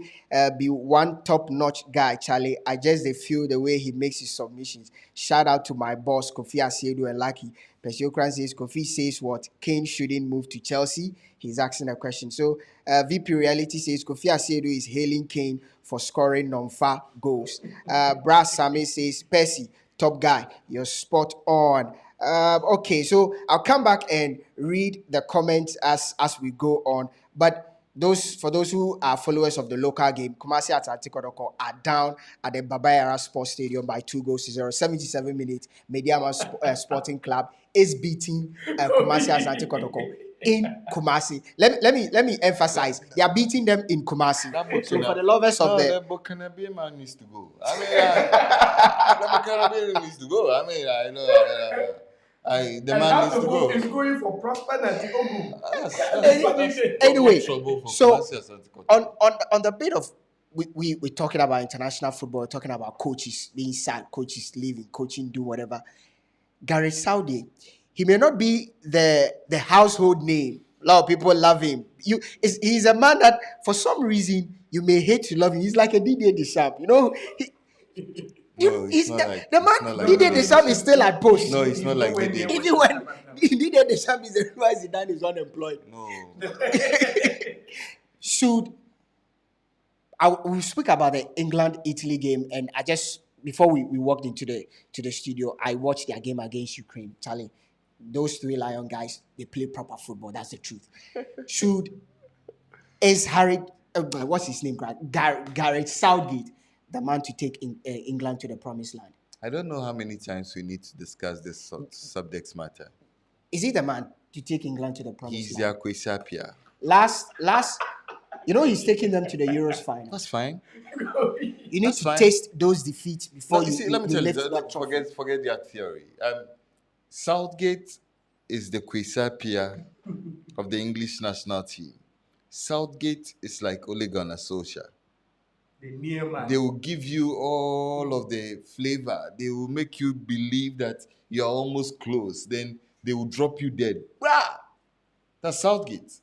be one top-notch guy, Charlie. I just they feel the way he makes his submissions. Shout out to my boss Kofi Asiedu and Lucky. Percy Okran says Kofi says what Kane shouldn't move to Chelsea. He's asking a question. So VP Reality says Kofi Asiedu is hailing Kane for scoring non-far goals. Brass Sami says Percy, top guy, you're spot on. Okay, so I'll come back and read the comments as we go on. But for those who are followers of the local game, Kumasi Athletic Kotoko are down at the Babayara Sports Stadium by 2-0. 77 minutes. Mediama Sporting Club is beating Kumasi Athletic Kotoko in Kumasi. Let me emphasize, they are beating them in Kumasi. So for the lovers of the Bokanabe man needs to go. I mean, the Bokanabe needs to go. I mean, I know. The and man half needs the to vote go. is going for Prosper Natiogu. Anyway, Trouble for so Kumasi Asante Kotoko. on the bit of we're talking about international football, we're talking about coaches being sad, coaches leaving, coaching do whatever. Gareth Southgate, he may not be the household name. A lot of people love him. He's a man that for some reason you may hate to love him. He's like a Didier Deschamps, you know. No, He's it's not the like- man. it's not like Didier Didier Deschamps is still at post. No, it's not like When Didier. they- Even when Didier Deschamps is the reason why Zidane is unemployed. No. We speak about the England-Italy game, and I just before we walked into the studio, I watched their game against Ukraine. Charlie, those 3 Lion guys, they play proper football. That's the truth. Is Harry, what's his name? Gareth Southgate, the man to take England to the promised land? I don't know how many times we need to discuss this subject matter. Is he the man to take England to the promised He's land? Yakwe Sapia. Last You know he's taking them to the Euros final. That's fine. You need That's to fine. taste those defeats No, before you see, let me tell you, lift that trophy. forget that theory. Southgate is the Quisapia of the English national team. Southgate is like Ole Gunnar Solskjaer. The near man. They will give you all of the flavor. They will make you believe that you're almost close. Then they will drop you dead. Rah! That's Southgate.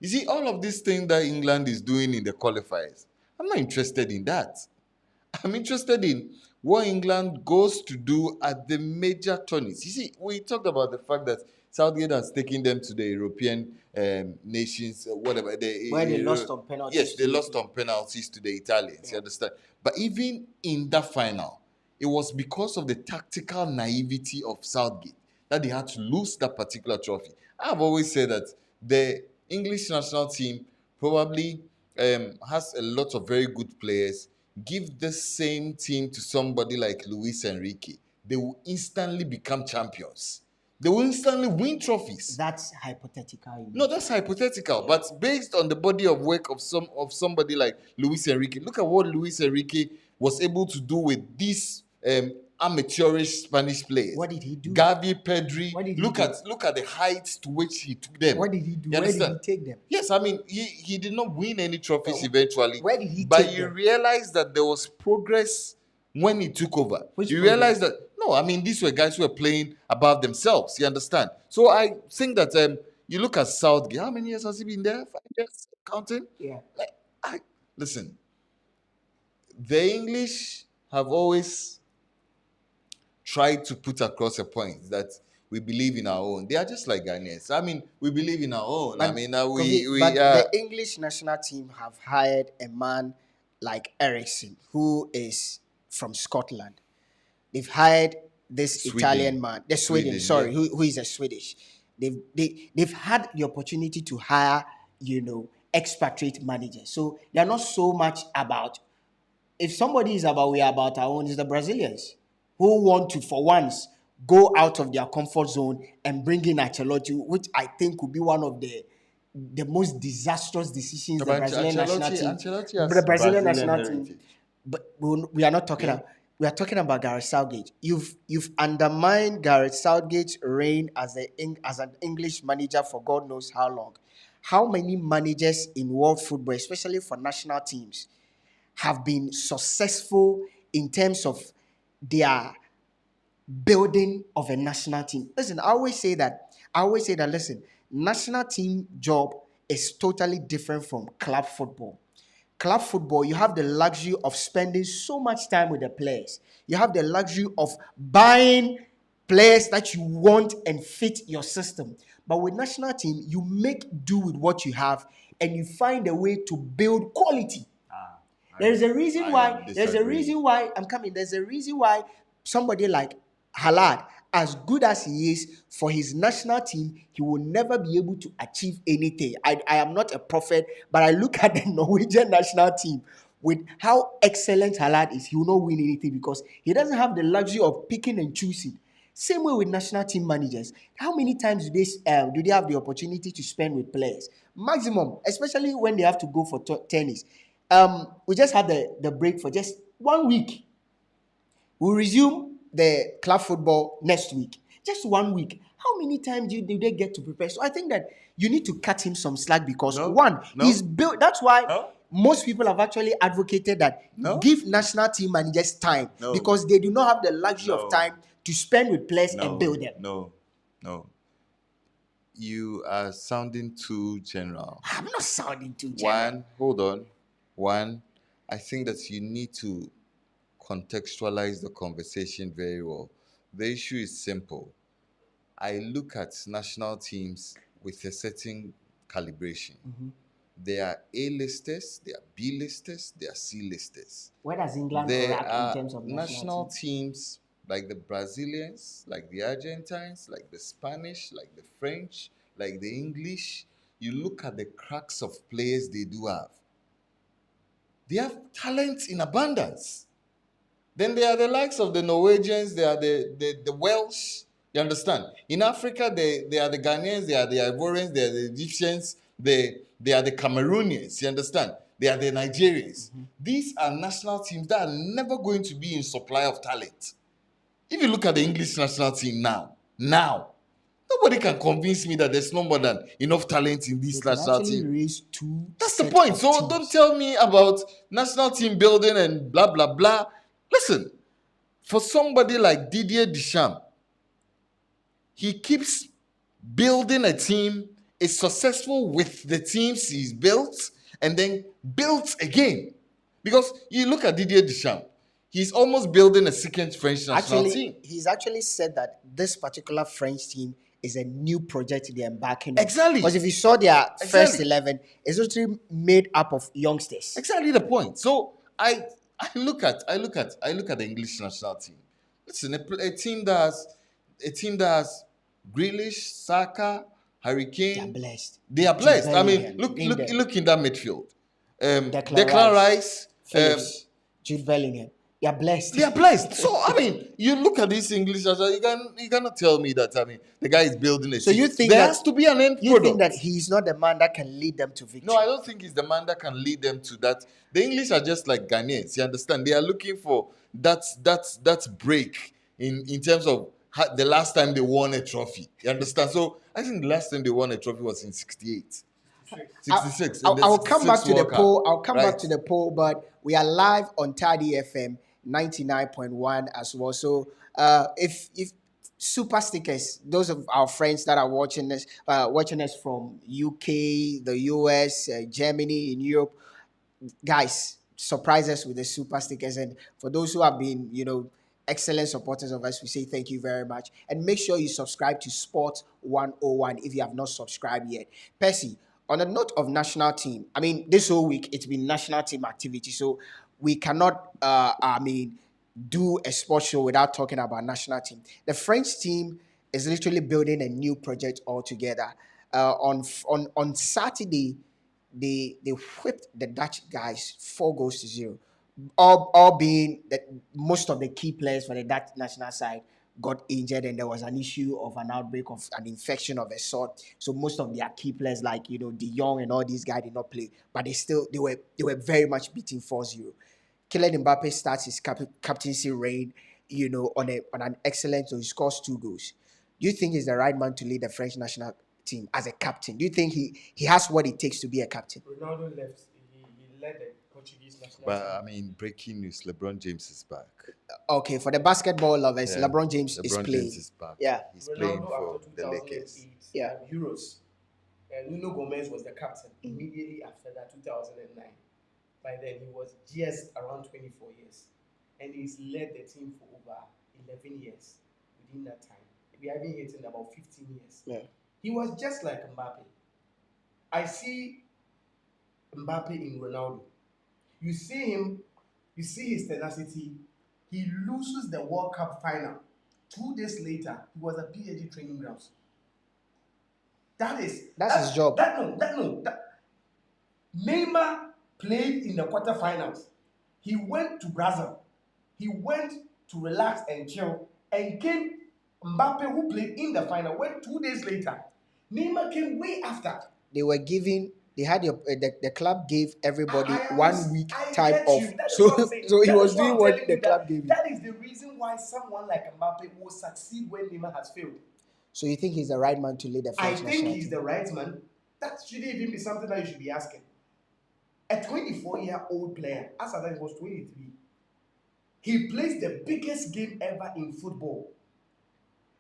You see, all of these things that England is doing in the qualifiers, I'm not interested in that. I'm interested in what England goes to do at the major tourneys. You see, we talked about the fact that Southgate has taken them to the European nations, whatever. Where they lost on penalties. Yes, they lost on penalties to the Italians. You understand? But even in that final, it was because of the tactical naivety of Southgate that they had to lose that particular trophy. I've always said that the English national team probably has a lot of very good players. Give the same team to somebody like Luis Enrique, they will instantly become champions. They will instantly win trophies. That's hypothetical. No, that's hypothetical, but based on the body of work of somebody like Luis Enrique, look at what Luis Enrique was able to do with these amateurish Spanish players. What did he do? Gavi, Pedri. What did he look do? at the heights to which he took them. What did he do? You Where did understand? he take them? Yes, I mean he did not win any trophies eventually. Where did he But take you them? realize that there was progress when he took over. Which you progress? realize that no, I mean these were guys who were playing above themselves. You understand? So I think that you look at Southgate. How many years has he been there? 5 years, counting. Yeah. Like, listen. The English have always tried to put across a point that we believe in our own. They are just like Ghanaians. I mean, we believe in our own. I mean, But the English national team have hired a man like Ericsson, who is from Scotland. They've hired this Sweden. Italian man, the Sweden, sorry, yeah. who is a Swedish. They've had the opportunity to hire, expatriate managers. So they're not so much about, if somebody is about, we are about our own, is the Brazilians who want to, for once, go out of their comfort zone and bring in Ancelotti, which I think would be one of the most disastrous decisions the Brazilian national team. The Brazilian national team. But we are not talking about. We are talking about Gareth Southgate. You've undermined Gareth Southgate's reign as an English manager for God knows how long. How many managers in world football, especially for national teams, have been successful in terms of their building of a national team? Listen, I always say that, listen, national team job is totally different from club football. Club football, you have the luxury of spending so much time with the players. You have the luxury of buying players that you want and fit your system. But with national team, you make do with what you have and you find a way to build quality. There's a reason why somebody like Haaland, as good as he is for his national team, he will never be able to achieve anything. I am not a prophet, but I look at the Norwegian national team with how excellent Haaland is, he will not win anything because he doesn't have the luxury of picking and choosing. Same way with national team managers. How many times do they have the opportunity to spend with players? Maximum, especially when they have to go for tennis. We just had the break for just 1 week. We'll resume the club football next week. Just 1 week. How many times do they get to prepare? So I think that you need to cut him some slack because he's built. That's why most people have actually advocated that give national team managers time because they do not have the luxury of time to spend with players and build them. No. You are sounding too general. I'm not sounding too general. Hold on. One, I think that you need to contextualize the conversation very well. The issue is simple. I look at national teams with a certain calibration. Mm-hmm. There are A-listers, there are B-listers, there are C-listers. Where does England rank in terms of national teams like the Brazilians, like the Argentines, like the Spanish, like the French, like the English. You look at the cracks of players they do have. They have talent in abundance. Then there are the likes of the Norwegians, they are the Welsh. You understand? In Africa, they are the Ghanaians, they are the Ivorians, they are the Egyptians, They are the Cameroonians. You understand? They are the Nigerians. These are national teams that are never going to be in supply of talent. If you look at the English national team now, nobody can convince me that there's no more than enough talent in They this can national actually team. raise two. That's the set point. of So teams. don't tell me about national team building and blah, blah, blah. Listen, for somebody like Didier Deschamps, he keeps building a team, is successful with the teams he's built, and then built again. Because you look at Didier Deschamps, he's almost building a second French national team. He's actually said that this particular French team is a new project they're embarking on. Exactly. Because if you saw their first Exactly. 11, it's actually made up of youngsters. Exactly the point. So I look at the English national team. Listen, a team that has Grealish, Saka, Harry Kane. They're blessed. They are blessed. I mean, Bellingham, look in that midfield. Declan Declan Rice. Phillips, Jude Bellingham. They're blessed. They are blessed. So I mean, you look at this English national, you cannot tell me that the guy is building a So team. you think there that- has to be an end You product. think that he's not the man that can lead them to victory? No, I don't think he's the man that can lead them to that. The English are just like Ghanaians. You understand? They are looking for that break in terms of the last time they won a trophy. You understand? So I think the last time they won a trophy was in 68. 66. I'll come back to the World Cup, poll. I'll come back right? to the poll, but we are live on Tadi FM 99.1 as well. So if super stickers, those of our friends that are watching us from UK, the US, Germany, in Europe, guys, surprise us with the super stickers. And for those who have been, excellent supporters of us, we say thank you very much. And make sure you subscribe to Sport 101 if you have not subscribed yet. Percy, on a note of national team, I mean, this whole week it's been national team activity, so we cannot, do a sports show without talking about national team. The French team is literally building a new project altogether. On Saturday, they whipped the Dutch guys 4-0. All being that most of the key players for the Dutch national side got injured, and there was an issue of an outbreak of an infection of a sort. So most of their key players, like De Jong and all these guys, did not play, but they were very much beating 4-0. Kylian Mbaape starts his captaincy reign, on an excellent. So he scores 2 goals. Do you think he's the right man to lead the French national team as a captain? Do you think he has what it takes to be a captain? Ronaldo left. He led the Portuguese national But team. I mean, breaking news: LeBron James is back. Okay, for the basketball lovers, Yeah. LeBron James is LeBron playing. James is back. Yeah. He's playing Ronaldo for after the Lakers. 2008 Yeah. Euros. Nuno Gomez was the captain immediately after that, 2009. By then, he was just around 24 years. And he's led the team for over 11 years within that time. We are even hitting about 15 years. Yeah. He was just like Mbaape. I see Mbaape in Ronaldo. You see him, you see his tenacity. He loses the World Cup final. 2 days later, he was at PSG training grounds. That's his job. Neymar played in the quarterfinals. He went to Brazil. He went to relax and chill, and came. Mbaape, who played in the final, went 2 days later. Neymar came way after. They had the club gave everybody I 1 week I time get off. you. That is So what I'm saying. so he That was is doing I'm what telling the you, club gave him. That is the reason why someone like Mbaape will succeed when Neymar has failed. So you think he's the right man to lead the I French think national he's team? the right man. That shouldn't even be something that you should be asking. A 24-year-old player, as I was 23, he plays the biggest game ever in football.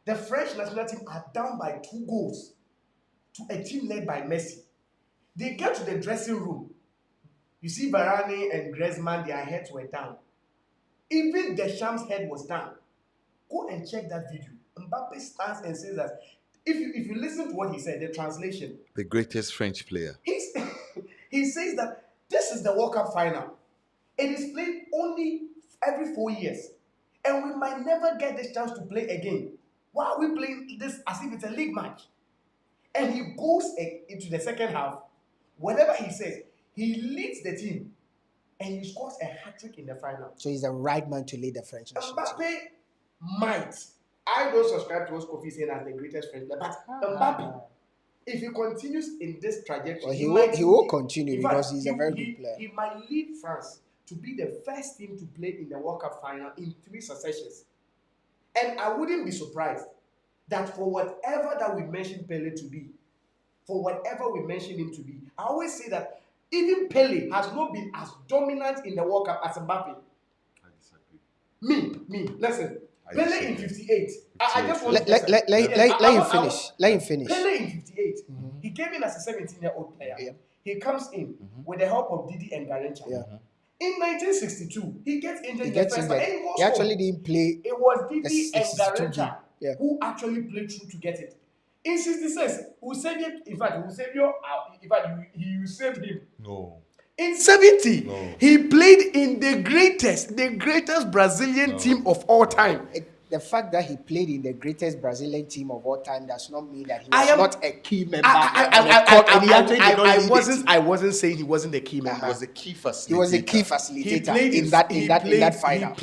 The French national team are down by 2 goals to a team led by Messi. They get to the dressing room. You see Varane and Griezmann, their heads were down. Even Deschamps' head was down. Go and check that video. Mbaape stands and says that if you listen to what he said, the translation, The greatest French player. he says that this is the World Cup final. It is played only every 4 years. And we might never get this chance to play again. Why are we playing this as if it's a league match? And he goes into the second half. Whatever he says, he leads the team. And he scores a hat-trick in the final. So he's the right man to lead the French national team. Mbaape might. I don't subscribe to what Kofi saying as the greatest French player, but Mbaape if he continues in this trajectory, Well, he will continue in because fact, he's a very good player. He might lead France to be the first team to play in the World Cup final in 3 successions. And I wouldn't be surprised that for whatever that we mention Pele to be, for whatever we mention him to be, I always say that even Pele has not been as dominant in the World Cup as Mbaape. I disagree. Me, listen. I Pele disagree. in 58. I just want to Let him finish. Let him finish. Pele in 58. He came in as a 17-year-old player. Yeah. He comes in with the help of Didi and Garincha. Yeah. In 1962, he gets injured. He gets injured. He actually didn't play. It was Didi and 62 Garincha game. who actually played through to get it. In 66, Eusebio, in fact, you saved him. No. In 70, No. he played in the greatest Brazilian team of all time. The fact that he played in the greatest Brazilian team of all time does not mean that he I was am- not a key member. And he actually did not lead the team. I wasn't saying he wasn't the key member. He was the key facilitator. He was a key He facilitator played in that final.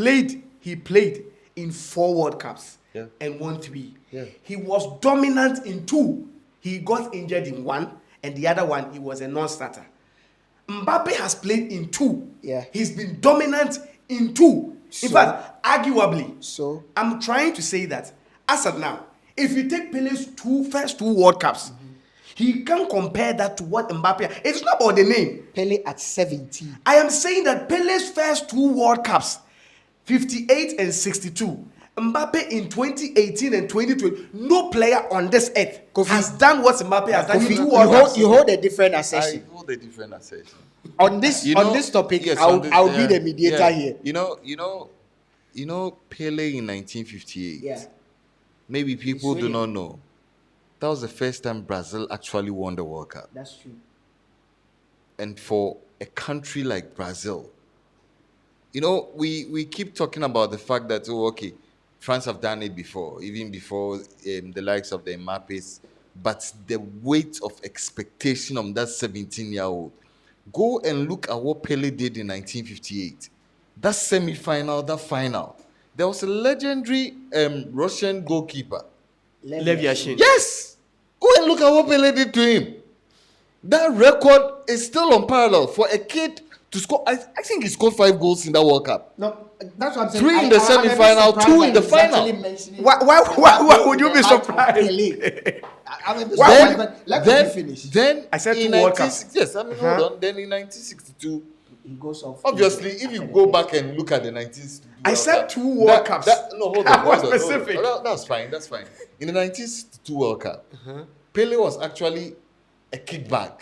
He played in 4 World Cups and won 3. Yeah. He was dominant in 2. He got injured in 1, and the other one he was a non-starter. Mbaape has played in 2. Yeah. He's been dominant in 2. In fact, arguably. So I'm trying to say that as of now, if you take Pele's first 2 World Cups, he can compare that to what Mbaape. It's not about the name. Pele at 17. I am saying that Pele's first 2 World Cups, 58 and 62, Mbaape in 2018 and 2020, no player on this earth has done what Mbaape has done in 2 World Cups. You hold a different I assertion. hold a different assertion. On this topic, Yes, I'll on this, be the mediator here. You know, Pele in 1958. Yeah. Maybe people do Sweden. not know. That was the first time Brazil actually won the World Cup. That's true. And for a country like Brazil, we keep talking about the fact that, France have done it before, even before the likes of the Mbappes. But the weight of expectation on that 17-year-old. Go and look at what Pele did in 1958. That semi-final, that final. There was a legendary Russian goalkeeper. Lev Yashin. Yes! Go and look at what Pele did to him. That record is still unparalleled for a kid to score. I think he scored 5 goals in that World Cup. No, that's what I'm saying. 3 in the semi-final, 2 in the final. Why would you be surprised? Let me finish. Then I said in 2 World Cups. Yes, hold on. Then in 1962, He goes off. obviously, if you go back and look at the 1962 I World said Cup, 2 World Cups. No, hold on. I was hold on. specific. That's fine. In the 1962 World Cup, Pele was actually a kickback.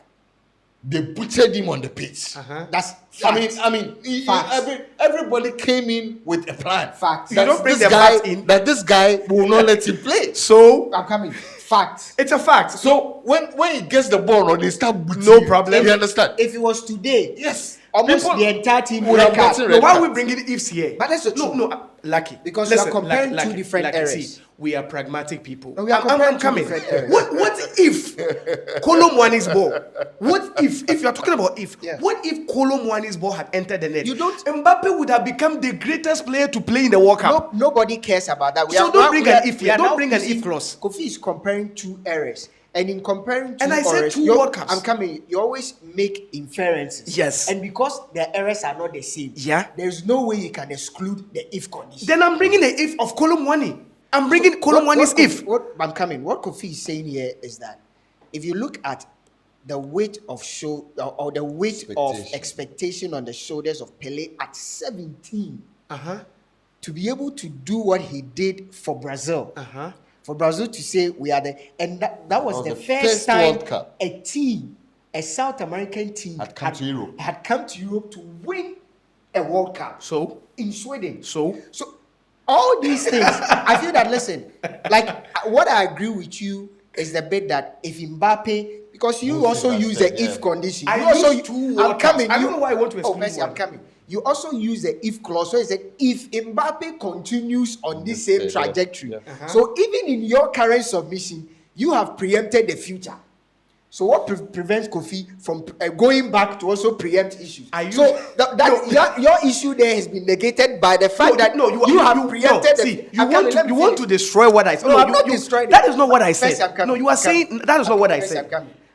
They butchered him on the pitch. That's I fact. mean, Facts. everybody came in with a plan. Facts. You don't bring this the guy, facts in. that this guy will not let him play. So I'm coming. Fact. it's a fact. So when he gets the ball, they start butchering No him. problem. You understand? If it was today, Yes. almost People the entire team would would have have gotten No, red why are we cards. bringing ifs here? But that's the truth. Lucky. Because you are comparing two different eras. See, we are pragmatic people. No, we are comparing I'm two coming. different eras. What if Kolo Muani's ball? What if you are talking about if? Yeah. What if Kolo Muani's ball had entered the net? You don't- Mbaape would have become the greatest player to play in the World Cup. Nobody cares about that. So don't bring an if here. Don't bring an if clause. Kofi is comparing 2 eras. And in comparing 2 And I said eras, 2 you're- World Cups. I'm coming. You always make inferences. Yes. And because the eras are not the same, Yeah. there's no way you can exclude the if condition. Then I'm bringing the if of Kolo Muani. I'm bringing Kolo Muani's if. I'm coming. What Kofi is saying here is that if you look at the weight of or the weight of expectation on the shoulders of Pele at 17, to be able to do what he did for Brazil, for Brazil to say we are and that was the first time World Cup. a South American team Had come to Europe. had come to Europe to win a World Cup. So In Sweden. So All these things, I feel that, listen, like what I agree with you is the bit that if Mbaape, because you Moses also has use said, the yeah. if condition. I You also used 2 World I'm coming. Cups. I You- don't know why I want to Oh, exclude mercy, I'm one. coming. You also use the if clause. So he said, if Mbaape continues on this same Yeah. trajectory. Yeah. So even in your current submission, you have preempted the future. So what prevents Kofi from going back to also preempt issues? Are you- So your issue there has been negated by the fact that you have preempted. See, you want to destroy what I said. No, I'm not destroying That it. is not what I First, said. I'm coming. No, you are saying that is not what I said.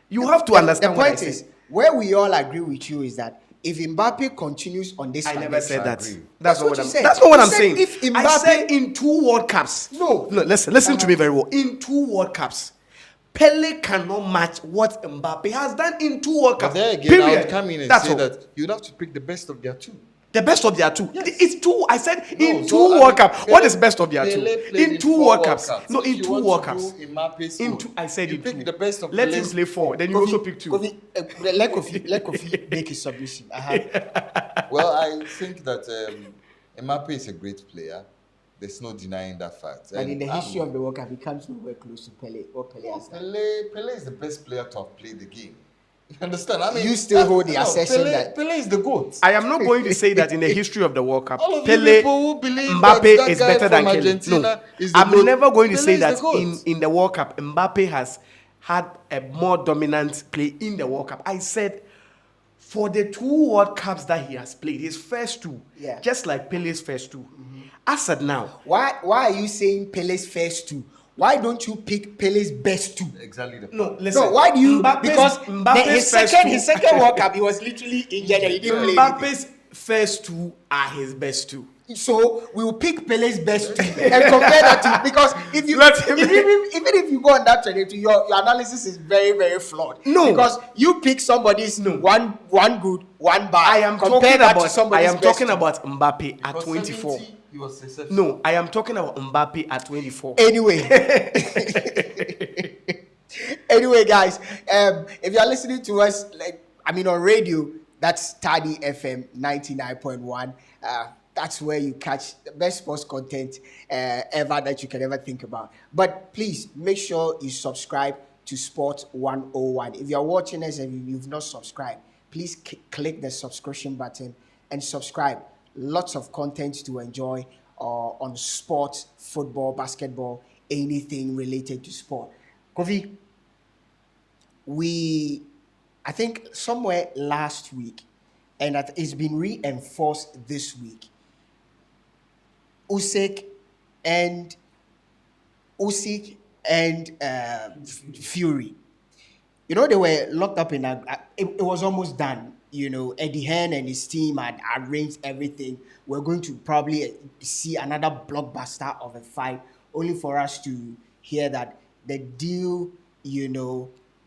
You have to understand the what I point said. is, where we all agree with you is that if Mbaape continues on this, I never said that. agree. That's not what what you I'm. said. That's not what You I'm said saying. if I Mbaape- said in 2 World Cups. No. Listen to me very well. In 2 World Cups, Pele cannot match what Mbaape has done in 2 World But Cups. there again, I Period. would come in and That's say all. that you'd have to pick the best of their two. The best of their two. Yes. It's 2. I said in No, 2 so, I World mean, Cups. Pele- What is best of their two? Pele played In 2 4 World Cups. No, If in you 2 want World to Cups. do Mbaape's In own, 2, I said you in pick 2. the best of Let him Pele's play 4. Then you Kofi, also pick 2. Kofi, let Kofi make his submission. Well, I think that Mbaape is a great player. There's no denying that fact. But in And the history of the World Cup, he comes nowhere close to Pele. What Pele has done. Pele is the best player to have played the game. You understand? I mean, You still hold the assertion Pele, that- Pele is the GOAT. I am not going to say that in the history of the World Cup, All of you Pele, people who believe Mbappe that is guy better than from Kelly. Argentina No, is the I'm GOAT. never going to Pele say is the that GOAT. in the World Cup, Mbappe has had a more dominant play in the World Cup. I said for the 2 World Cups that he has played, his first 2, Yeah. just like Pele's first 2. As at now, Why are you saying Pele's first 2? Why don't you pick Pele's best 2? Exactly the point. no, listen. No, why do you? Because Mbappe's first his two- second World Cup, he was literally injured and he didn't play anything. Mbappe's first 2 are his best 2. So we will pick Pele's best 2 and compare that to, because if you Let him- even if you go on that trajectory, your analysis is very, very flawed. No. Because you pick somebody's one good, one bad. I am compare talking that to about. I somebody's am best talking 2. about Mbappe at Because 24. 70, he was successful. No, I am talking about Mbappe at 24. Anyway, guys, if you are listening to us, on radio, that's Tadi FM 99.1. That's where you catch the best sports content ever that you can ever think about. But please make sure you subscribe to Sport 101. If you are watching us and you've not subscribed, please click the subscription button and subscribe. Lots of content to enjoy on sport, football, basketball, anything related to sport. Kofi, I think somewhere last week, and that it's been reinforced this week, Usyk and Fury, they were locked up in it was almost done. Eddie Hearn and his team had arranged everything. We're going to probably see another blockbuster of a fight, only for us to hear that the deal,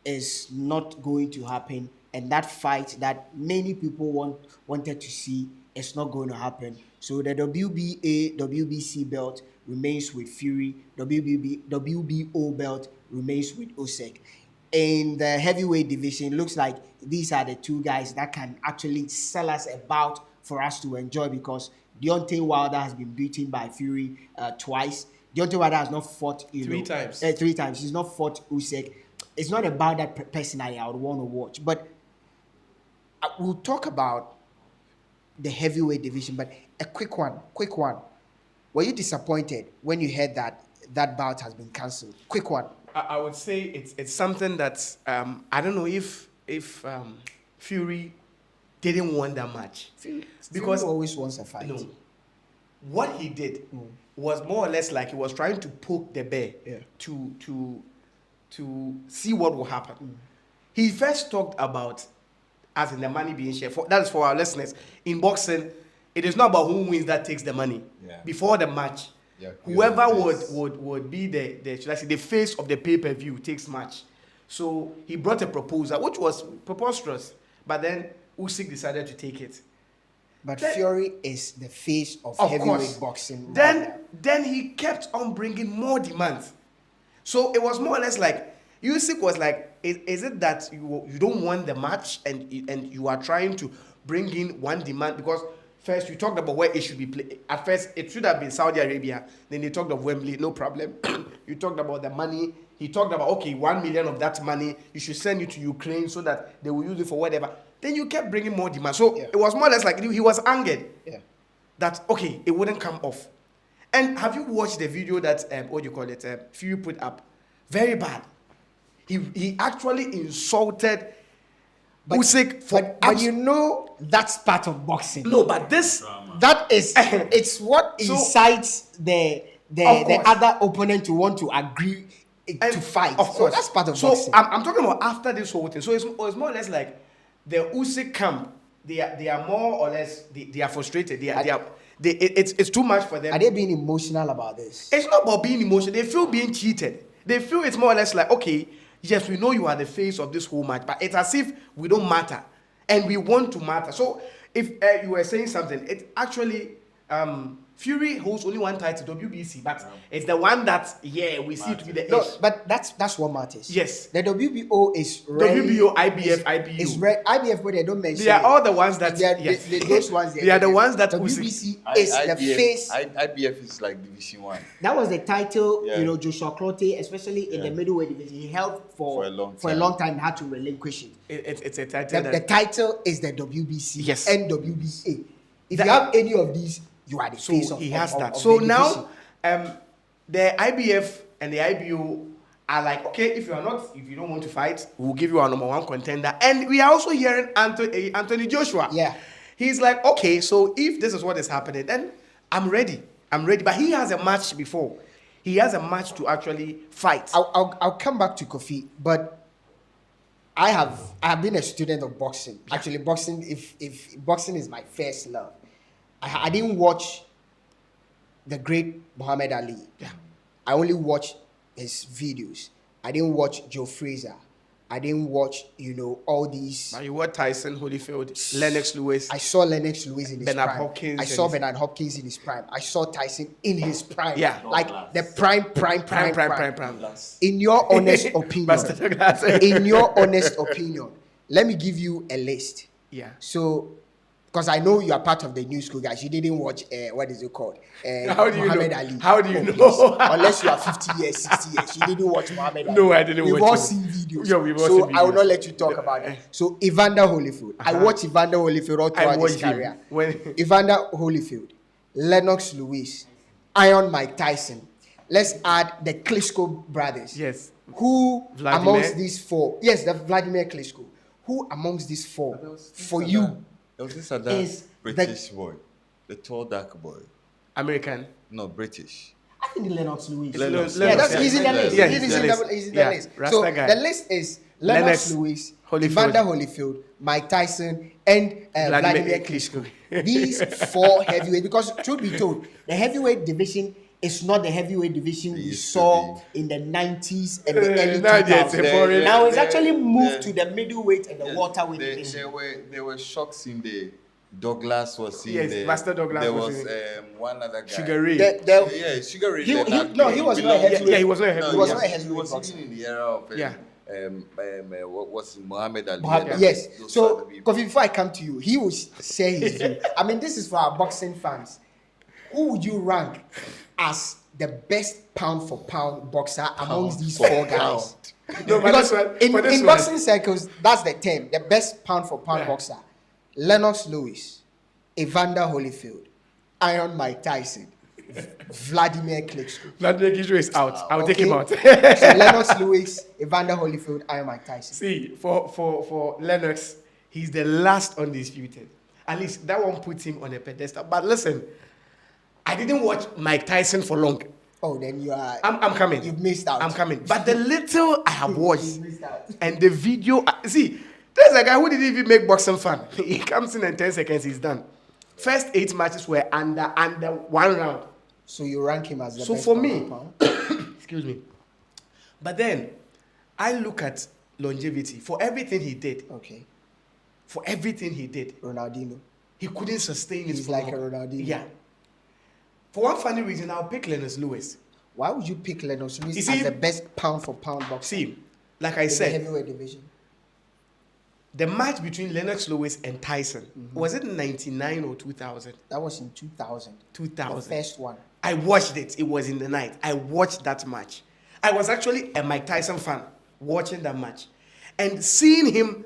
is not going to happen, and that fight that many people wanted to see is not going to happen. So the WBC belt remains with Fury. WBO belt remains with Usyk. In the heavyweight division, looks like these are the 2 guys that can actually sell us a bout for us to enjoy, because Deontay Wilder has been beaten by Fury twice. Deontay Wilder has not fought 3 times. 3 times. He's not fought Usyk. It's not about that personally I would want to watch, but we'll talk about the heavyweight division. But a quick one. Were you disappointed when you heard that bout has been cancelled? Quick one. I would say it's something that I don't know if Fury didn't want that match, because Fury always wants a fight. no, what he did was more or less like he was trying to poke the bear to see what will happen. He first talked about, as in the money being shared. That is for our listeners. In boxing, it is not about who wins that takes the money. Yeah. Before the match, Yeah, whoever yes. would be the should I say the face of the pay-per-view takes match. So he brought a proposal which was preposterous, but then Usyk decided to take it. But Then- Fury is the face of Of heavyweight course. boxing. Then he kept on bringing more demands. So it was more or less like Usyk was like, is it that you don't want the match and you are trying to bring in one demand? Because first you talked about where it should be played. At first it should have been Saudi Arabia. Then they talked of Wembley, no problem. You talked about the money. He talked about, okay, 1 million of that money you should send it to Ukraine so that they will use it for whatever. Then you kept bringing more demand. So Yeah. it was more or less like he was angered Yeah. that, okay, it wouldn't come off. And have you watched the video that Fury put up? Very bad. He actually insulted Usyk for. But you know that's part of boxing. No, but this. That is, it's what So- incites the Of course. other opponent to want to agree And to fight. Of So course, that's part of so boxing. I'm talking about after this whole thing. So it's more or less like the Usyk camp. They are more or less they are frustrated. It's too much for them. Are they being emotional about this? It's not about being emotional. They feel being cheated. They feel it's more or less like, okay, yes, we know you are the face of this whole match, but it's as if we don't matter, and we want to matter. So if you were saying something, it actually Fury holds only one title, WBC, but it's the one that we see to be the No, edge. but that's what matters. Yes. The WBO is rarely, WBO, IBF, IBU. Is IBF, but they don't mention. They are all the ones that They are, those ones. They are the ones that WBC is the face. IBF is like Division 1. That was the title, Yeah. Joshua Clottey, especially in the middleweight division, he held for a long time, had to relinquish it. It's a title. The title is the WBC Yes. and WBA. If you have any of these, you are the So face of he has that. of So the now, division. the IBF and the IBU are like, okay, if you don't want to fight, we'll give you our number one contender. And we are also hearing Anthony Joshua. Yeah. He's like, okay, so if this is what is happening, then I'm ready. But he has a match before. He has a match to actually fight. I'll come back to Kofi, but I have been a student of boxing. Yeah. Actually, boxing, if boxing is my first love, I didn't watch the great Muhammad Ali. Yeah. I only watched his videos. I didn't watch Joe Frazier. I didn't watch, all these. Now you watch Tyson, Holyfield, Lennox Lewis. I saw Lennox Lewis in his Bernard prime. Hopkins I and saw his- Bernard Hopkins in his prime. I saw Tyson in his prime. Yeah. Like the prime. Prime. In your honest opinion, Master Douglas. in your honest opinion, let me give you a list. Yeah. So, because I know you are part of the new school guys, you didn't watch what is it called? How do you Muhammad know? Ali. How do you Oh, know? please. Unless you are 50 years, 60 years, you didn't watch Muhammad Ali. No, I didn't We've watch all him. seen videos. Yeah, we've all so seen I will not videos. let you talk about it. So Evander Holyfield, I watched Evander Holyfield all throughout his watched him career. when- Evander Holyfield, Lennox Lewis, Iron Mike Tyson. Let's add the Klitschko brothers. Yes. Who Vladimir? amongst these four? Yes, the Vladimir Klitschko. Who amongst these four for you? There was this other is British boy, the tall dark boy. American. No, British. I think Lennox Lewis. Lennox. Yeah, that's Lennox, he's in the yeah. list. Yeah, He's he's in in the the list. list. Yeah, So Rasta guy. the list is Lennox Lennox, Lewis, Holyfield. Evander Holyfield, Mike Tyson, and Vladimir Klitschko. Klitschko. These four heavyweights, because truth be told, the heavyweight division is not the heavyweight division we used to saw in the 90s and the early Now it's 2000s. boring. Now it's actually moved to the middleweight and the welterweight division. There were shocks in the Douglas was in Yes, there. Master Douglas There was was in one other guy. Sugar Ray. Yeah, Sugar Ray. He Leonard, no, he was not a heavyweight. Yeah, he was not a No, heavyweight. He was yeah, not a he heavyweight was boxer. even in the era of Yeah. what was it, Muhammad Ali. Muhammad- and yes. those So, other people. Kofi, before I come to you, he will say his view. I mean, this is for our boxing fans. Who would you rank as the best pound for pound boxer amongst these for four guys? No, but Because this one- in for this one- boxing circles, that's the term, the best pound for pound Yeah. boxer. Lennox Lewis, Evander Holyfield, Iron Mike Tyson, Vladimir Klitschko. Vladimir Klitschko is out. I'll take him out. So Lennox Lewis, Evander Holyfield, Iron Mike Tyson. See, for Lennox, he's the last undisputed. At least that one puts him on a pedestal. But listen, I didn't watch Mike Tyson for long. Oh, then you are. I'm coming. You've missed out. I'm coming. But the little I have watched You missed out. and the video, see, there's a guy who didn't even make boxing fun. He comes in and 10 seconds, he's done. First 8 matches were under 1 round. So you rank him as the So best for pound me- pound? Excuse me. But then I look at longevity for everything he did. Okay, For everything he did, Ronaldinho. he couldn't sustain it. He's for like long. a Ronaldinho. Yeah. For one funny reason, I'll pick Lennox Lewis. Why would you pick Lennox Lewis You see- as the best pound for pound boxer See, like I in the said, heavyweight division? the match between Lennox Lewis and Tyson, was it 99 or 2000? That was in 2000. 2000. The first one. I watched it. It was in the night. I watched that match. I was actually a Mike Tyson fan watching that match. And seeing him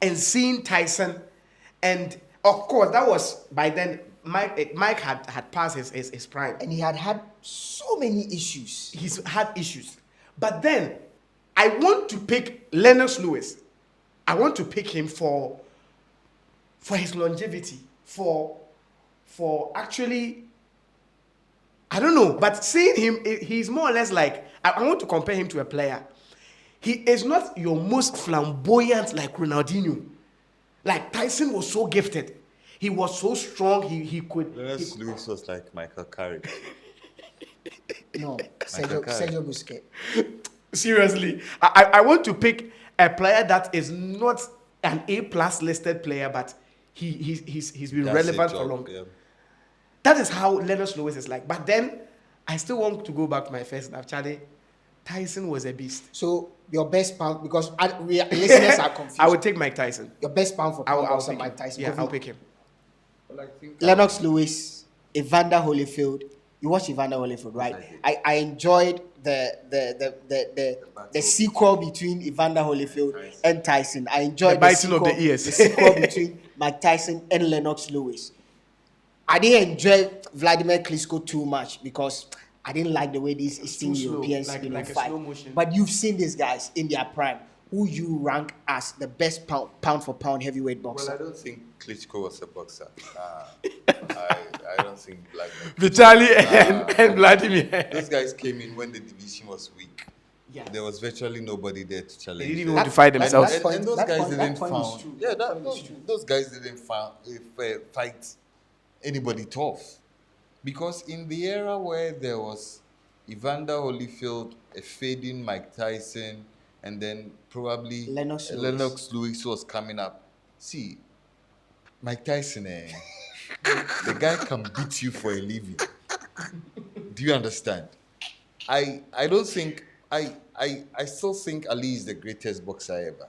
and seeing Tyson, and of course, that was by then, Mike had passed his prime. And he had so many issues. He's had issues. But then, I want to pick Lennox Lewis. I want to pick him for his longevity, for actually, I don't know, but seeing him, he's more or less like, I want to compare him to a player. He is not your most flamboyant like Ronaldinho. Like Tyson was so gifted. He was so strong. He could. Lennox Lewis was like Michael Carrick. No, Michael Carrick. Sergio Busquets. Seriously, I want to pick a player that is not an A+ listed player, but he's been That's relevant a for job, long. yeah. That is how Lennox Lewis is like. But then I still want to go back to my first love, Charlie. Tyson was a beast. So your best pound, because listeners are confused. I would take Mike Tyson. Your best pound for pound I'll boxer, pick Mike him. Tyson. Yeah, Kofi. I'll pick him. Well, I think Lennox Lewis, Evander Holyfield. You watched Evander Holyfield, right? I enjoyed the sequel between Evander Holyfield and Tyson. I enjoyed The biting of the ears. the sequel between Mike Tyson and Lennox Lewis. I didn't enjoy Vladimir Klitschko too much because I didn't like the way these Eastern too slow, Europeans like a fight. slow motion. But you've seen these guys in their prime. Who you rank as the best pound for pound heavyweight boxer? Well, I don't think Klitschko was a boxer. I don't think like Vitaly and Vladimir. those guys came in when the division was weak. Yeah. There was virtually nobody there to challenge. They didn't even them. want to fight And- themselves. And those That guys point- that didn't point is found. true. Yeah, That point is true. those guys didn't fight anybody tough. Because in the era where there was Evander Holyfield, a fading Mike Tyson, and then probably Lennox Lewis was coming up. See, Mike Tyson, the guy can beat you for a living. Do you understand? I don't think I still think Ali is the greatest boxer ever.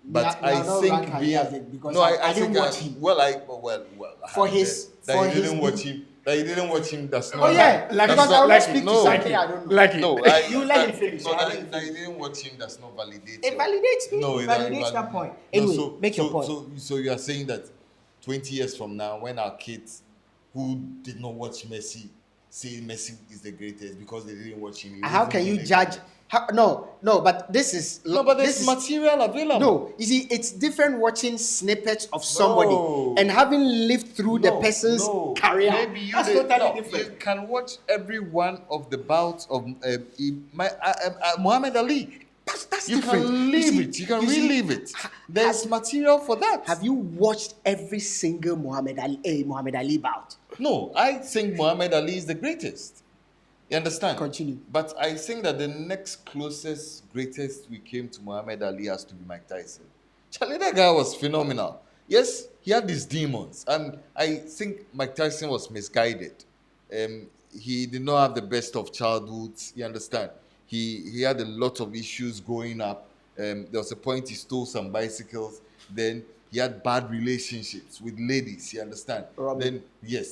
But Yeah, no, I rank think Ali as it, because no, I didn't think watch him. Well, For his- that for you his- didn't watch him. That you didn't watch him. That's not. Oh yeah, Like- because I like- always speak to no. something I don't know. Lucky. No, You let him finish. No, I let him that you didn't watch him. Does not validate. It validates me. No, It it validates doesn't that point. No, Anyway, make your point. So you are saying that 20 years from now, when our kids who did not watch Messi say Messi is the greatest because they didn't watch him. How can you judge? No, but this is No, but this there's is material available. no. You see, it's different watching snippets of somebody No. and having lived through the No, person's no. career. Maybe you That's did- totally no, different. You can watch every one of the bouts of Muhammad Ali. That's You different. can You live see- it. You can you see, relive it. There's material for that. Have you watched every single Muhammad Ali bout? No, I think Muhammad Ali is the greatest. You understand? Continue. But I think that the next closest greatest we came to Muhammad Ali has to be Mike Tyson. Charlie, that guy was phenomenal. Yes, he had these demons. And I think Mike Tyson was misguided. He did not have the best of childhoods. You understand? He had a lot of issues growing up. There was a point he stole some bicycles. Then he had bad relationships with ladies. You understand? Robin.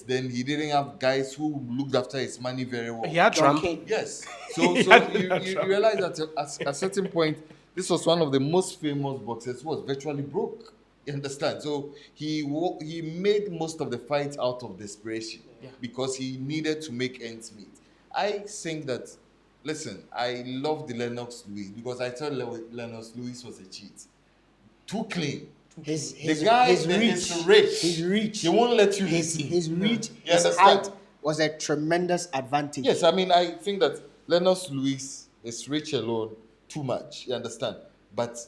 Then he didn't have guys who looked after his money very well. He had John Trump. King. Yes. So you realize that at a certain point, this was one of the most famous boxers who was virtually broke. You understand? So he made most of the fights out of desperation because he needed to make ends meet. I think that, listen, I love the Lennox Lewis because I thought Lennox Lewis was a cheat. Too clean. His The guy his that reach, is rich. his reach, He won't let you his hit him. his reach, You his understand? height was a tremendous advantage. Yes, I mean, I think that Lennox Lewis is rich alone too much. You understand? But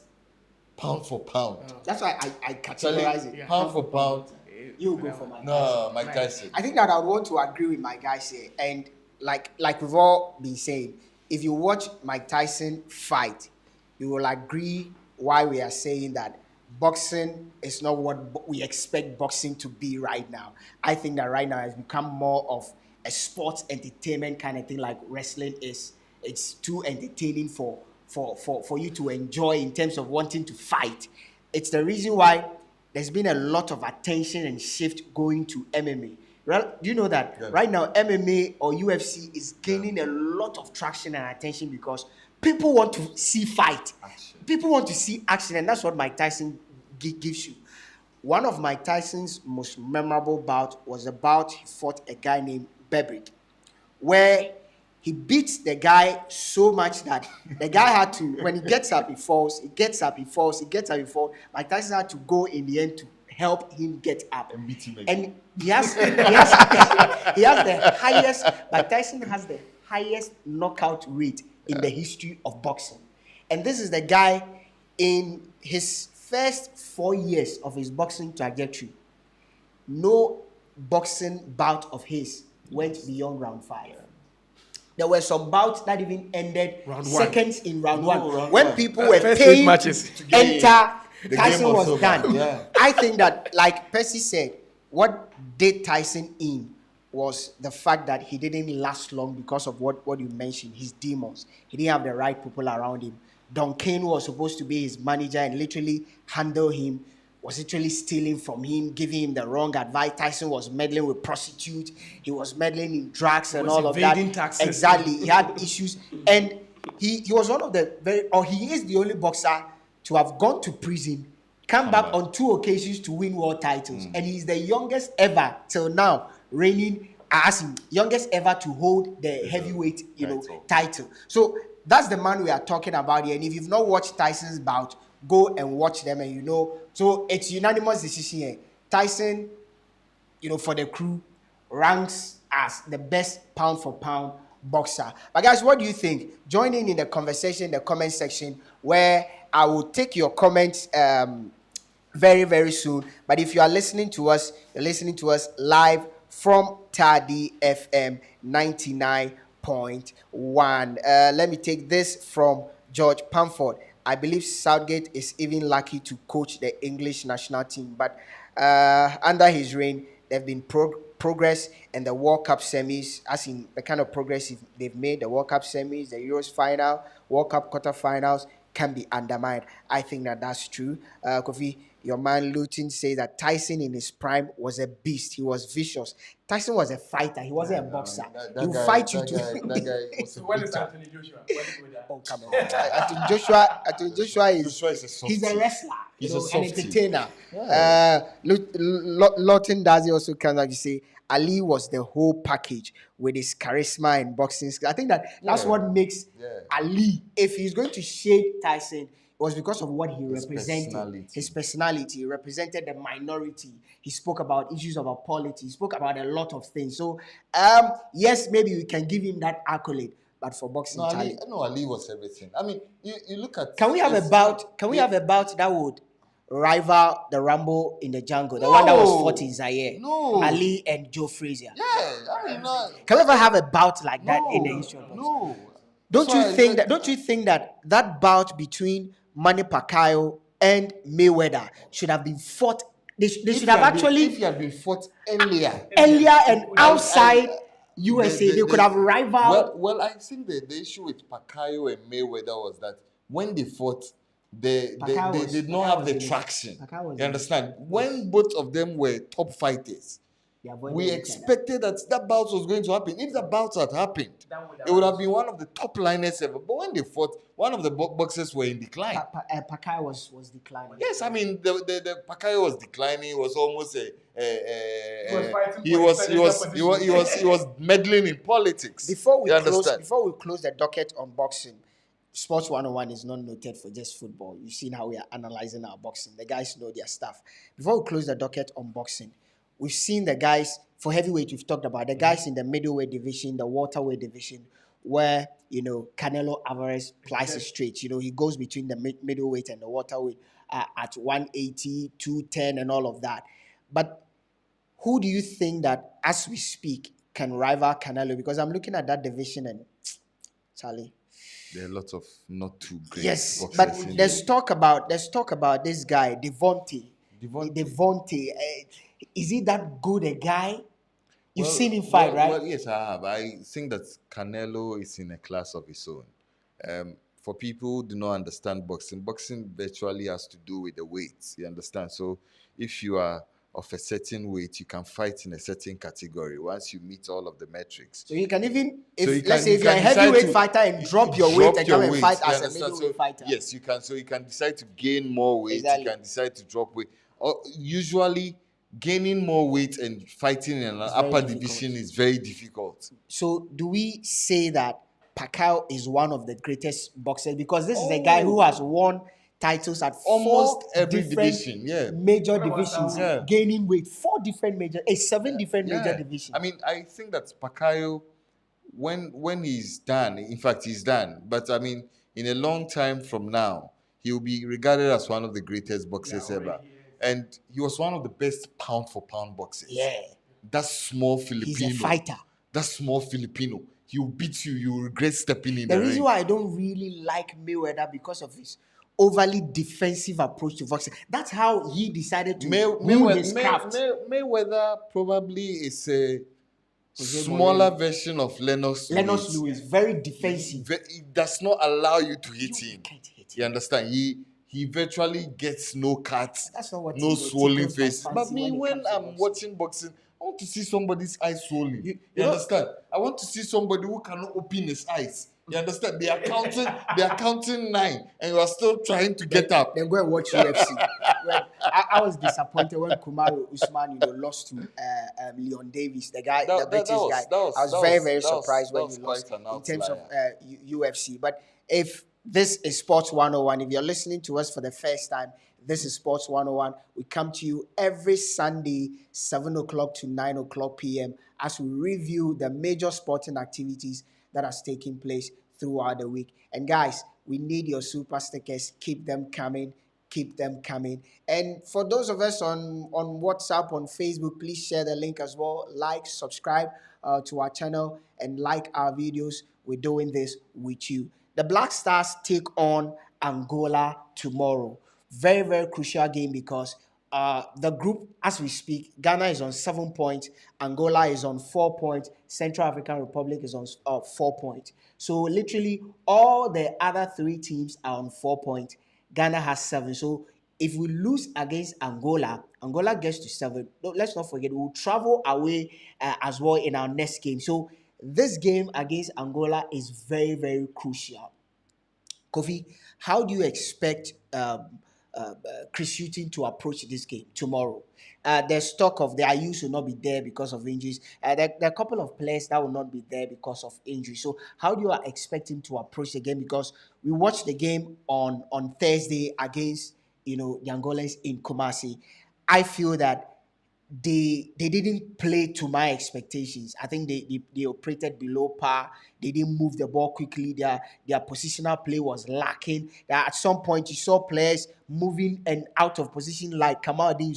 pound for pound, That's why I categorize it. pound for pound. You go for Mike Tyson. No, Mike Tyson. I think that I would want to agree with my guys here. And like we've all been saying, if you watch Mike Tyson fight, you will agree why we are saying that boxing is not what we expect boxing to be right now. I think that right now it's become more of a sports entertainment kind of thing like wrestling is. It's too entertaining for you to enjoy in terms of wanting to fight. It's the reason why there's been a lot of attention and shift going to MMA. Well, do you know that right now MMA or UFC is gaining a lot of traction and attention because people want to see fight. Action. People want to see action, and that's what Mike Tyson gives you. One of Mike Tyson's most memorable bout was a bout he fought a guy named Bebrick, where he beats the guy so much that the guy had to, when he gets up, he falls, he gets up, he falls, he gets up, he falls. Mike Tyson had to go in the end to help him get up. And beat him again. And he has the highest, Mike Tyson has the highest knockout rate in the history of boxing. And this is the guy in his first 4 years of his boxing trajectory. No boxing bout of his went beyond round 5. There were some bouts that even ended seconds in round one. When people were paying matches to enter, The Tyson game was was done. over. Yeah. I think that, like Percy said, what did Tyson in was the fact that he didn't last long because of what you mentioned, his demons. He didn't have the right people around him. Don Kane was supposed to be his manager and literally handle him, was literally stealing from him, giving him the wrong advice. Tyson was meddling with prostitutes. He was meddling in drugs and all of that. Taxes. Exactly. He had issues. And he was one of the he is the only boxer to have gone to prison, come back on 2 occasions to win world titles. And he's the youngest ever till now reigning, youngest ever to hold the heavyweight, title. So that's the man we are talking about here. And if you've not watched Tyson's bout, go and watch them, and so it's unanimous decision here. Tyson, for the crew, ranks as the best pound for pound boxer. But guys, what do you think? Join in the conversation, in the comment section, where I will take your comments very, very soon. But if you are listening to us, you're listening to us live from Tadi FM 99.1. Let me take this from George Pamford. I believe Southgate is even lucky to coach the English national team, but under his reign, there have been progress in the World Cup semis, as in the kind of progress they've made. The World Cup semis, the Euros final, World Cup quarterfinals can be undermined. I think that's true. Kofi, your man Luton says that Tyson in his prime was a beast. He was vicious. Tyson was a fighter. He wasn't a boxer. He'll fight you too. That guy was So when is Anthony Joshua? Oh, come on. I think Joshua is a softie. he's a wrestler. He's an a softie. entertainer. Lawton Dazi also comes out to say Ali was the whole package with his charisma and boxing skills. I think that's what makes Ali. If he's going to shade Tyson, it was because of what he represented. His personality. He represented the minority. He spoke about issues about politics. He spoke about a lot of things. So, yes, maybe we can give him that accolade. But for boxing, Ali was everything. I mean, you look at. Can we have a bout? Can we have a bout that would rival the Rumble in the Jungle, the one that was fought in Zaire? No. Ali and Joe Frazier. Yeah, I mean, Can we ever have a bout like that in the history of boxing? No. Don't you think that bout between Manny Pacquiao and Mayweather should have been fought? They should have actually, if he had been fought earlier and outside USA, they could have rivaled. Well, I think the issue with Pacquiao and Mayweather was that when they fought, they did not have the traction. You understand? When both of them were top fighters, we expected that bout was going to happen. If the bout had happened, it would have been one of the top liners ever. But when they fought, one of the boxers were in decline. Pacquiao was declining. Yes, I mean the Pacquiao was declining. He was almost he was meddling in politics. Before we close the docket on boxing, Sports 101 is not noted for just football. You've seen how we are analyzing our boxing. The guys know their stuff. Before we close the docket on boxing, we've seen the guys, for heavyweight, we've talked about the guys in the middleweight division, the welterweight division, where, Canelo Alvarez plies it straight. He goes between the middleweight and the welterweight at 180, 210, and all of that. But who do you think that, as we speak, can rival Canelo? Because I'm looking at that division and, Charlie. There are lots of not too great. Yes, but let's talk about this guy, Devontae. Is he that good a guy? You've seen him fight, right? Well, yes, I have. I think that Canelo is in a class of his own. For people who do not understand boxing virtually has to do with the weights. You understand? So if you are of a certain weight, you can fight in a certain category once you meet all of the metrics. So you can even, let's say if you're a heavyweight fighght and drop your weight and come and fight as a middleweight fighter. Yes, you can. So you can decide to gain more weight. Exactly. You can decide to drop weight. Usually, gaining more weight and fighting in an It's very upper difficult. division is very difficult. So do we say that Pacquiao is one of the greatest boxers because this is a guy who has won titles at Almost four every different division, yeah. major divisions, Yeah. gaining weight, four different major, seven different major Yeah. divisions. I mean, I think that Pacquiao, when he's done, in fact, he's done. But I mean, in a long time from now, he'll be regarded as one of the greatest boxers ever. And he was one of the best pound for pound boxers. Yeah, That small he's a Filipino. fighter. That small Filipino. He'll beat you. You'll regret stepping in The the reason ring. why I don't really like Mayweather because of his overly defensive approach to boxing. That's how he decided to hone his craft. Mayweather probably is a Jose smaller Mourinho. version of Lennox Lennox Lewis. Lewis, very defensive. It does not allow you to hit You him. can't hit You him. understand? He virtually gets no cuts, That's not what no swollen tickles my face. But fancy me, when it when comes to I'm boxing. watching boxing, I want to see somebody's eyes swollen. You You know- understand? I want to see somebody who cannot open his eyes. You understand? They are counting 9, and you are still trying to get up. Then go and watch UFC. I was disappointed when Kamaru Usman, lost to Leon Davis, the guy, the British guy. I was very surprised when he lost quite an in terms of outlier. UFC. But if this is Sports 101, if you're listening to us for the first time, this is Sports 101. We come to you every Sunday, 7 o'clock to 9 o'clock p.m. as we review the major sporting activities that has taken place throughout the week. And guys, we need your super stickers. Keep them coming. Keep them coming. And for those of us on WhatsApp, on Facebook, please share the link as well. Like, subscribe to our channel, and like our videos. We're doing this with you. The Black Stars take on Angola tomorrow. Very, very crucial game because the group, as we speak, Ghana is on 7 points, Angola is on 4 points, Central African Republic is on 4 points. So literally all the other 3 teams are on 4 points. Ghana has 7. So if we lose against Angola, Angola gets to 7. No, let's not forget, we'll travel away as well in our next game. So this game against Angola is very, very crucial. Kofi, how do you expect Chris Hughton to approach this game tomorrow? There's talk of the Ayus will not be there because of injuries. There are a couple of players that will not be there because of injury. So how do you expect him to approach the game? Because we watched the game on Thursday against the Angolans in Kumasi. I feel that they didn't play to my expectations. I think they operated below par. They didn't move the ball quickly. Their positional play was lacking. At some point, you saw players moving and out of position like Kamaldeen.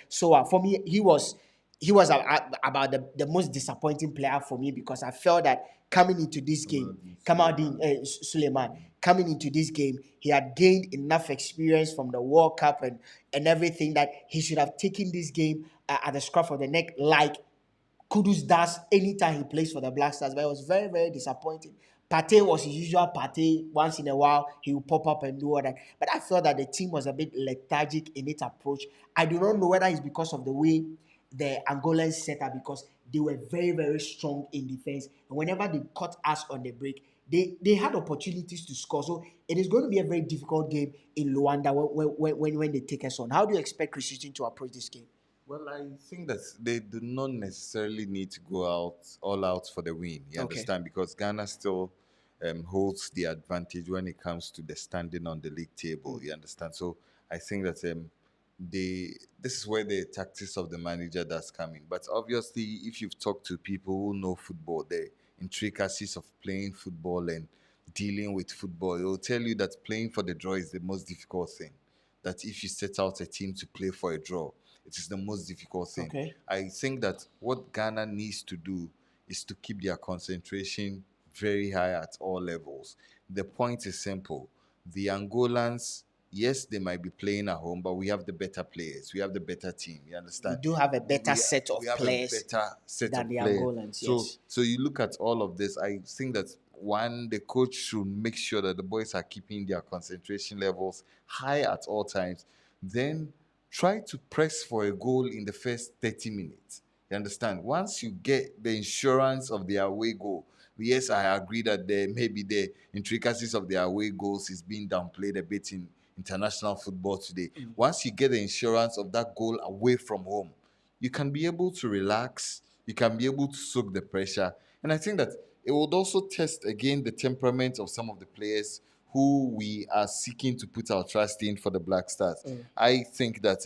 So for me, he was about the most disappointing player for me because I felt that coming into this game, Kamaldeen Suleiman, coming into this game, he had gained enough experience from the World Cup and everything that he should have taken this game at the scruff of the neck like Kudus does anytime he plays for the Black Stars. But it was very, very disappointing. Partey was his usual Partey. Once in a while, he will pop up and do all that. But I felt that the team was a bit lethargic in its approach. I do not know whether it's because of the way the Angolans set up, because they were very, very strong in defense. And whenever they caught us on the break, they had opportunities to score. So it is going to be a very difficult game in Luanda when they take us on. How do you expect Chris Hughton to approach this game? Well, I think that they do not necessarily need to go out all out for the win. You Okay. understand? Because Ghana still holds the advantage when it comes to the standing on the league table. You understand? So I think that this is where the tactics of the manager does come in. But obviously, if you've talked to people who know football, the intricacies of playing football and dealing with football, they'll tell you that playing for the draw is the most difficult thing. That if you set out a team to play for a draw, it is the most difficult thing. Okay. I think that what Ghana needs to do is to keep their concentration very high at all levels. The point is simple. The Angolans, yes, they might be playing at home, but we have the better players. We have the better team. You We understand? do have a better set of we have players a better set than of the players. Angolans, So, yes. so you look at all of this. I think that one, the coach should make sure that the boys are keeping their concentration levels high at all times. Then try to press for a goal in the first 30 minutes. You understand? Once you get the insurance of the away goal, yes, I agree that maybe the intricacies of the away goals is being downplayed a bit in international football today. Once you get the insurance of that goal away from home, you can be able to relax, you can be able to soak the pressure. And I think that it would also test again the temperament of some of the players who we are seeking to put our trust in for the Black Stars. I think that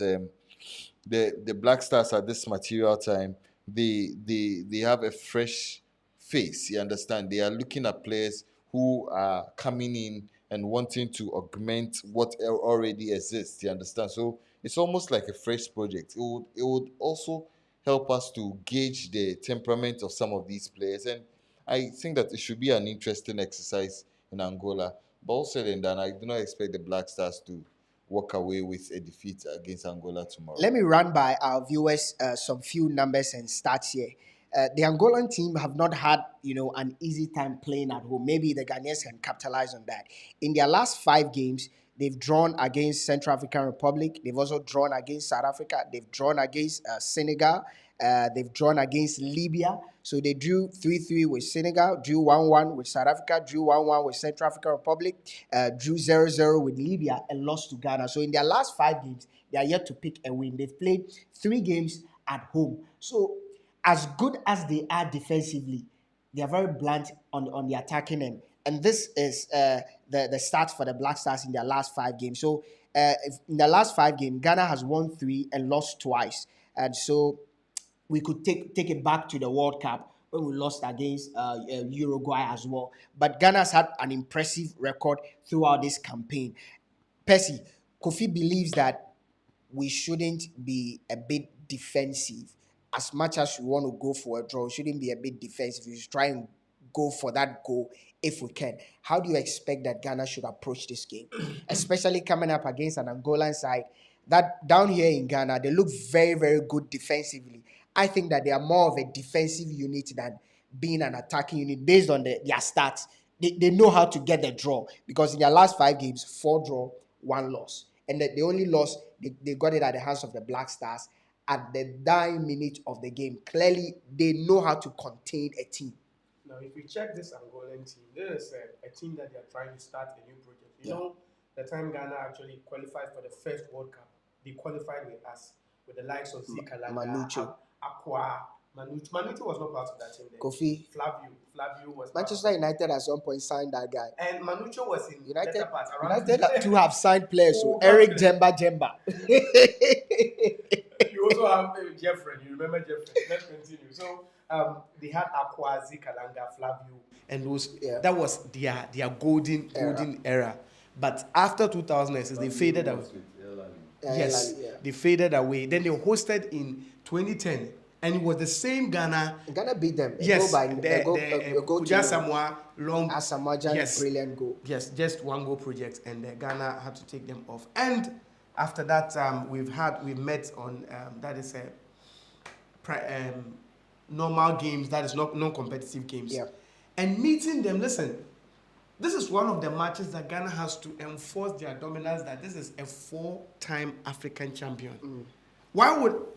the Black Stars at this material time, they have a fresh face. You understand? They are looking at players who are coming in and wanting to augment what already exists. You understand? So it's almost like a fresh project. It would also help us to gauge the temperament of some of these players, and I think that it should be an interesting exercise in Angola. But all said and done, I do not expect the Black Stars to walk away with a defeat against Angola tomorrow. Let me run by our viewers some few numbers and stats here. The Angolan team have not had, an easy time playing at home. Maybe the Ghanaians can capitalize on that. In their last 5 games, they've drawn against Central African Republic. They've also drawn against South Africa. They've drawn against Senegal. They've drawn against Libya. So they drew 3-3 with Senegal, drew 1-1 with South Africa, drew 1-1 with Central African Republic, drew 0-0 with Libya, and lost to Ghana. So in their last 5 games, they are yet to pick a win. They've played 3 games at home. So as good as they are defensively, they are very blunt on the attacking end. And this is the stats for the Black Stars in their last 5 games. So in the last 5 games, Ghana has won 3 and lost twice. And so we could take it back to the World Cup when we lost against Uruguay as well. But Ghana's had an impressive record throughout this campaign. Percy, Kofi believes that we shouldn't be a bit defensive. As much as we want to go for a draw, we shouldn't be a bit defensive. We should try and go for that goal if we can. How do you expect that Ghana should approach this game? Especially coming up against an Angolan side that down here in Ghana, they look very, very good defensively. I think that they are more of a defensive unit than being an attacking unit based on their stats. They know how to get the draw because in their last 5 games, 4 draw, 1 loss. And the only loss, they got it at the hands of the Black Stars at the dying minute of the game. Clearly, they know how to contain a team. Now, if you check this Angolan team, this is a team that they are trying to start a new project. You know, the time Ghana actually qualified for the first World Cup, they qualified with us, with the likes of Zikalanga, Manucho. Aqua, Manucho. Manucho was not part of that team then. Kofi. Flavio was Manchester United at some point signed that guy. And Manucho was in United. better parts. United to have signed players. So Eric Jemba. You also have Jeffrey. You remember Jeffrey? Let's continue. So they had Aqua, Zikalanga, Flavio, and those. Yeah. That was their golden era. But after 2006, they faded away. Yes, they faded away. Then they hosted in 2010, and it was the same Ghana. Ghana beat them. Yes, the go to Asamoah long Asamoah brilliant goal. Yes, just 1 goal project, and Ghana had to take them off. And after that, we've met on that is normal games, that is not non-competitive games. Yeah. And meeting them, listen, this is one of the matches that Ghana has to enforce their dominance, that this is a 4-time African champion.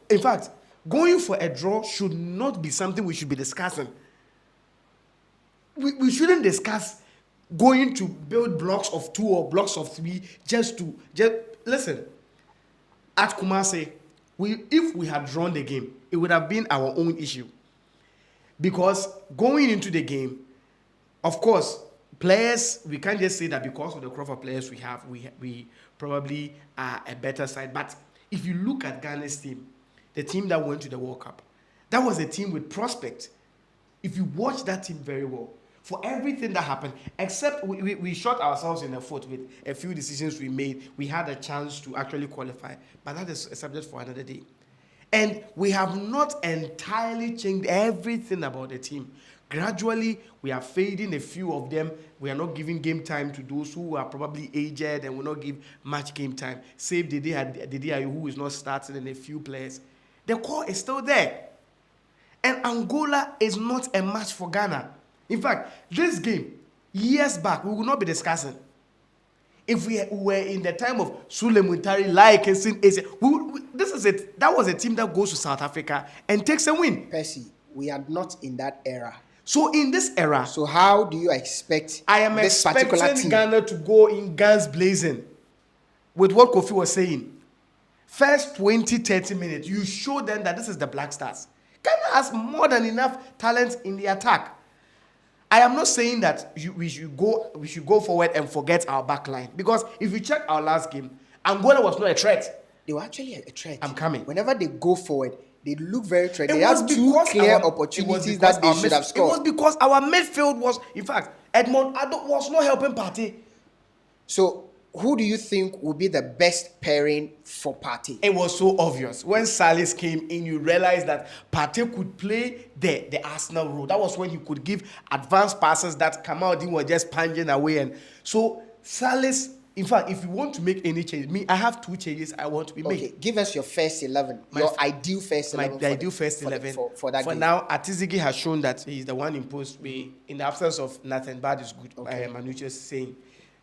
In fact, going for a draw should not be something we should be discussing. We shouldn't discuss going to build blocks of 2 or blocks of 3 just listen. At Kumasi, if we had drawn the game, it would have been our own issue. Because going into the game, of course, players, we can't just say that because of the crop of players we have, we probably are a better side. But if you look at Ghana's team, the team that went to the World Cup, that was a team with prospect. If you watch that team very well, for everything that happened, except we shot ourselves in the foot with a few decisions we made, we had a chance to actually qualify. But that is a subject for another day. And we have not entirely changed everything about the team. Gradually, we are fading a few of them. We are not giving game time to those who are probably aged and will not give much game time. Save Dede Ayew, who is not starting, and a few players. The core is still there. And Angola is not a match for Ghana. In fact, this game, years back, we will not be discussing. If we were in the time of Sule Muntari, like and Sin, this is it. That was a team that goes to South Africa and takes a win. Percy, we are not in that era. So in this era, so how do you expect? I am this expecting Ghana to go in guns blazing, with what Kofi was saying. first 20, 30 minutes, you show them that this is the Black Stars. Ghana has more than enough talent in the attack. I am not saying that we should go forward and forget our back line, because if you check our last game, Angola was not a threat. They were actually a threat. I'm coming. Whenever they go forward, they look very threat. It They was have two because clear our- opportunities that they should have It scored. was because our midfield was, in fact, Edmond Addo was not helping Partey. So, who do you think will be the best pairing for Partey? It was so obvious. When Salis came in, you realized that Partey could play the Arsenal role. That was when he could give advanced passes that Kamaldeen was just punching away. And so Salis, in fact, if you want to make any change, I have two changes I want to be made. Okay, give us your first 11. Your ideal first 11. My ideal first 11. For that game. now, Atizigi has shown that he's the one imposed in the absence of Nathan Bad is good. Okay. Manuche is saying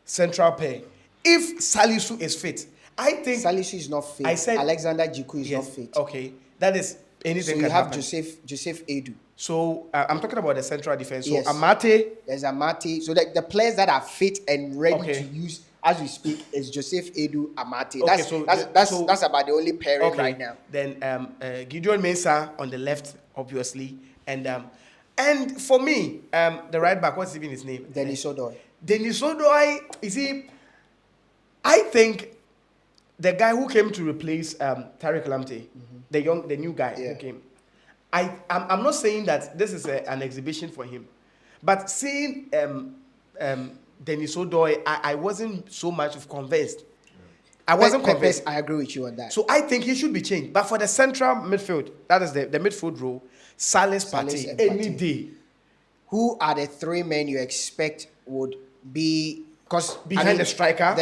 central pair. If Salisu is fit, I think Salisu is not fit. I said Alexander Jiku is yes, not fit. Okay, that is anything. So can you have happen. Joseph Edu. So I'm talking about the central defense. So Yes. Amate, There's Amate. So the players that are fit and ready Okay. to use as we speak is Joseph Edu, Amate. Okay, so That's about the only pairing okay. right now. Then Gideon Mensah on the left, obviously, and for me, the right back. What's even his name? Denis Odoi. Denis Odoi. You see, I think the guy who came to replace Tariq Lamptey, the new guy Yeah. who came. I'm not saying that this is an exhibition for him, but seeing Denis Odoi, I wasn't so much of convinced. I wasn't convinced. I agree with you on that. So I think he should be changed. But for the central midfield, that is the midfield role, Salis Salis Partey, and any Partey. day. Who are the three men you expect would be Behind the striker?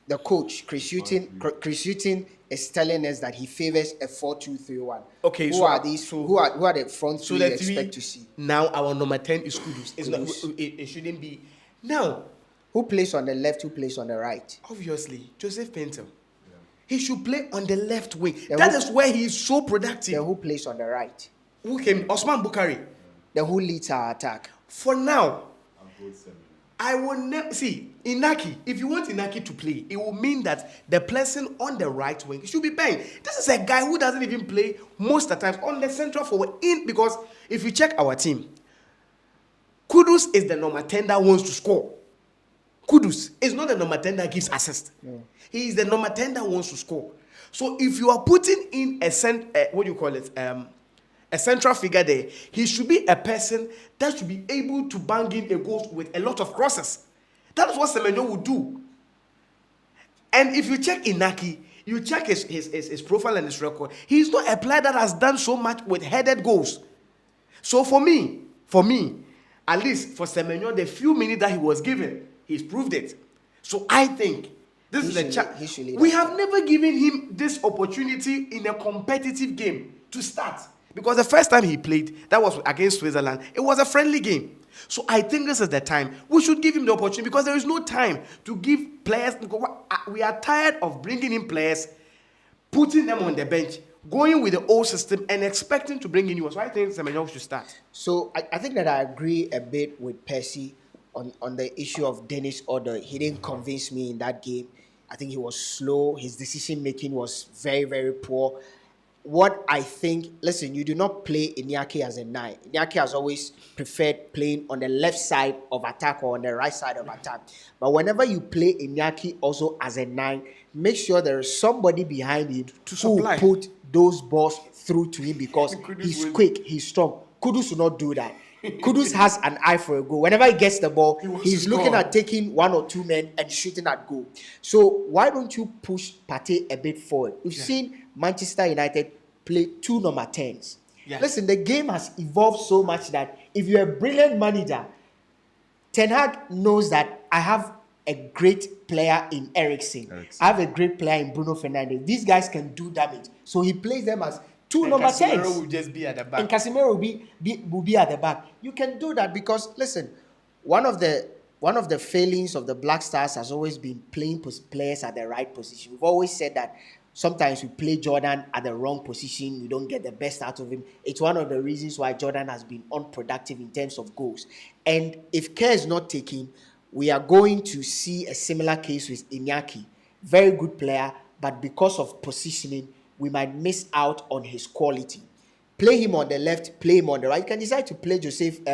The coach Chris Hughton is telling us that he favors a 4-2-3-1. Okay, who so- are these? so- who are the front So three you the three, expect to see? now our number 10 is Kudus. It's not, Kudus. it shouldn't be. Now, Who plays on the left? Who plays on the right? obviously, Joseph Pinto. He should play on the left wing. Then That who- is where he is so productive. Then who plays on the right? Who came? Osman Bukari. Then who leads our attack? For now, I will never see Inaki. If you want Inaki to play, it will mean that the person on the right wing should be playing. This is a guy who doesn't even play most of the times on the central forward because if you check our team, Kudus is the number 10 that wants to score. Kudus is not the number 10 that gives assist. No. He is the number 10 that wants to score. So if you are putting in a central figure there, he should be a person that should be able to bang in a goal with a lot of crosses. That is what Semenyo would do. And if you check Inaki, you check his profile and his record, he's not a player that has done so much with headed goals. So for me, at least for Semenyo, the few minutes that he was given, he's proved it. So I think this is a chance. We have never given him this opportunity in a competitive game to start. Because the first time he played, that was against Switzerland. It was a friendly game. So I think this is the time. We should give him the opportunity because there is no time to give players. We are tired of bringing in players, putting them on the bench, going with the old system and expecting to bring in new ones. So I think Semenyo should start. So I think that I agree a bit with Percy on the issue of Denis Odoi. He didn't convince me in that game. I think he was slow. His decision making was very, very poor. What I think, listen, you do not play Iñaki as a 9. Iñaki has always preferred playing on the left side of attack or on the right side of attack. But whenever you play Iñaki also as a 9, make sure there is somebody behind him To who supply. put those balls through to him because Kudus he's will- quick, he's strong. Kudus will not do that. Kudus has an eye for a goal. Whenever he gets the ball, wants he's to looking score. at taking one or two men and shooting at goal. So why don't you push Partey a bit forward? We've seen Manchester United play 2 number 10s. Yeah. Listen, the game has evolved so much that if you're a brilliant manager, Ten Hag knows that I have a great player in Eriksen. I have a great player in Bruno Fernandes. These guys can do damage. So he plays them as 2 number 10s. Casemiro will just be at the back. And Casemiro will be at the back. You can do that because, listen, one of the failings of the Black Stars has always been playing players at the right position. We've always said that sometimes we play Jordan at the wrong position. We don't get the best out of him. It's one of the reasons why Jordan has been unproductive in terms of goals. And if care is not taken, we are going to see a similar case with Iñaki. Very good player, but because of positioning, we might miss out on his quality. Play him on the left, play him on the right. You can decide to play Joseph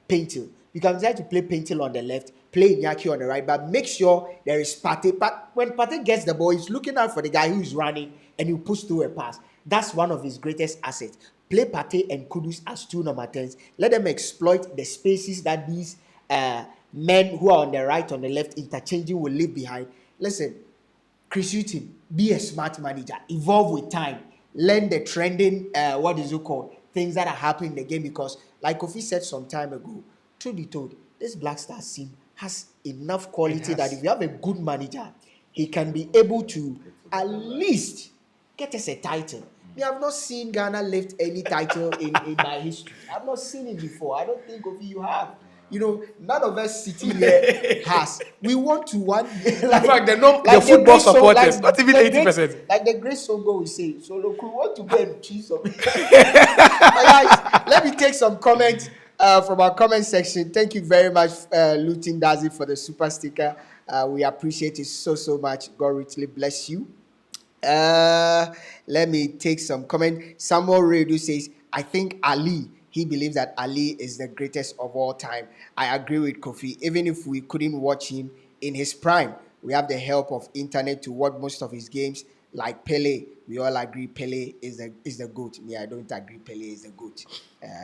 Paintil. You can decide to play Paintil on the left, play Iñaki on the right, but make sure there is Partey. But when Partey gets the ball, he's looking out for the guy who is running and you push through a pass. That's one of his greatest assets. Play Partey and Kudus as two number 10s. Let them exploit the spaces that these men who are on the right, on the left, interchanging will leave behind. Listen, Chris Hughton, be a smart manager, evolve with time, learn the trending, what is it called, things that are happening in the game. Because, like Kofi said some time ago, truth be told, this Black Stars team has enough quality that if you have a good manager, he can be able to at least get us a title. We have not seen Ghana lift any title in my history. I've not seen it before. I don't think Kofi you have. You know, none of us sitting here has. We want to one. Like, In fact, the like football great song- supporters, like not even the 80%. great- Like the great Songo will say, so look, we want to go and choose some. Guys, let me take some comments from our comment section. Thank you very much, Lutin Dazi, for the super sticker. We appreciate it so much. God richly bless you. Let me take some comment. Samuel Redu says, I think Ali, he believes that Ali is the greatest of all time. I agree with Kofi. Even if we couldn't watch him in his prime, we have the help of internet to watch most of his games. Like Pele, we all agree Pele is the GOAT. Me, I don't agree Pele is the GOAT.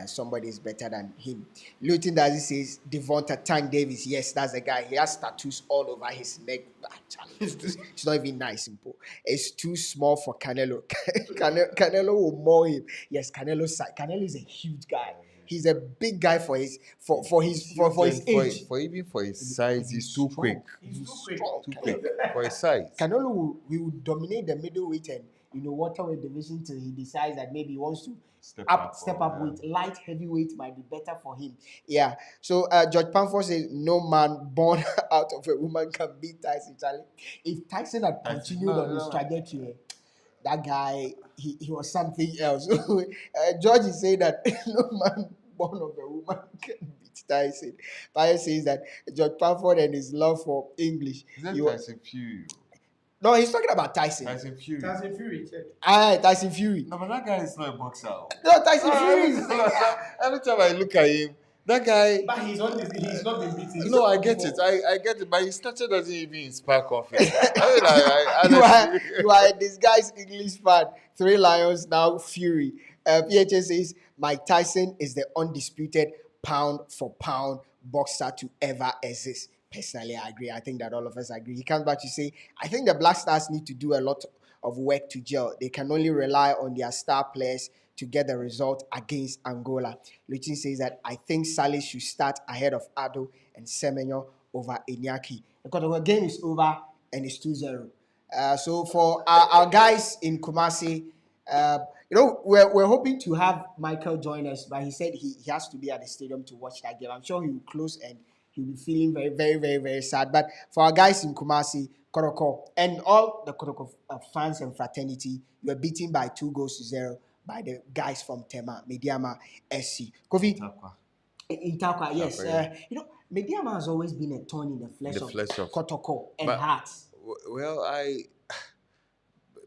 Somebody is better than him. Luton Dazi says Devonta Tank Davis. Yes, that's the guy. He has tattoos all over his neck. It's not even nice, simple. It's too small for Canelo. Canelo will maul him. Yes, Canelo is a huge guy. He's a big guy for his age. For his size, he's too quick. He's strong. Too quick for his size. Canelo will dominate the middleweight and welterweight division till he decides that maybe he wants to step up with light heavyweight might be better for him. Yeah. So George Pamford says no man born out of a woman can beat Tyson. Charlie, if Tyson had continued on his trajectory, that guy he was something else. George is saying that no man born of a woman can beat Tyson. Tyson says that George Pamford and his love for English. Is that he Tyson Fury? No, he's talking about Tyson. Tyson Fury. Tyson Fury. No, but that guy is not a boxer. No, Tyson Fury is. Every time I look at him, that guy. But he's not been beaten. No, I get it. I get it. But his stature doesn't even inspire confidence. I mean, You are a disguised English fan. 3 Lions, now Fury. PHS says Mike Tyson is the undisputed pound for pound boxer to ever exist. Personally, I agree. I think that all of us agree. He comes back to say, I think the Black Stars need to do a lot of work to gel. They can only rely on their star players to get the result against Angola. Luchin says that I think Salis should start ahead of Ado and Semenyo over Iñaki. Because the game is over and it's 2-0. So for our guys in Kumasi, we're hoping to have Michael join us, but he said he has to be at the stadium to watch that game. I'm sure he will close and he'll be feeling very, very, very, very sad. But for our guys in Kumasi, Koroko, and all the Koroko fans and fraternity, you were beaten by 2-0 by the guys from Tema, Mediama SC. Kofi, in Takwa, yes. Mediama has always been a thorn in the flesh of Kotoko and Hearts. Well,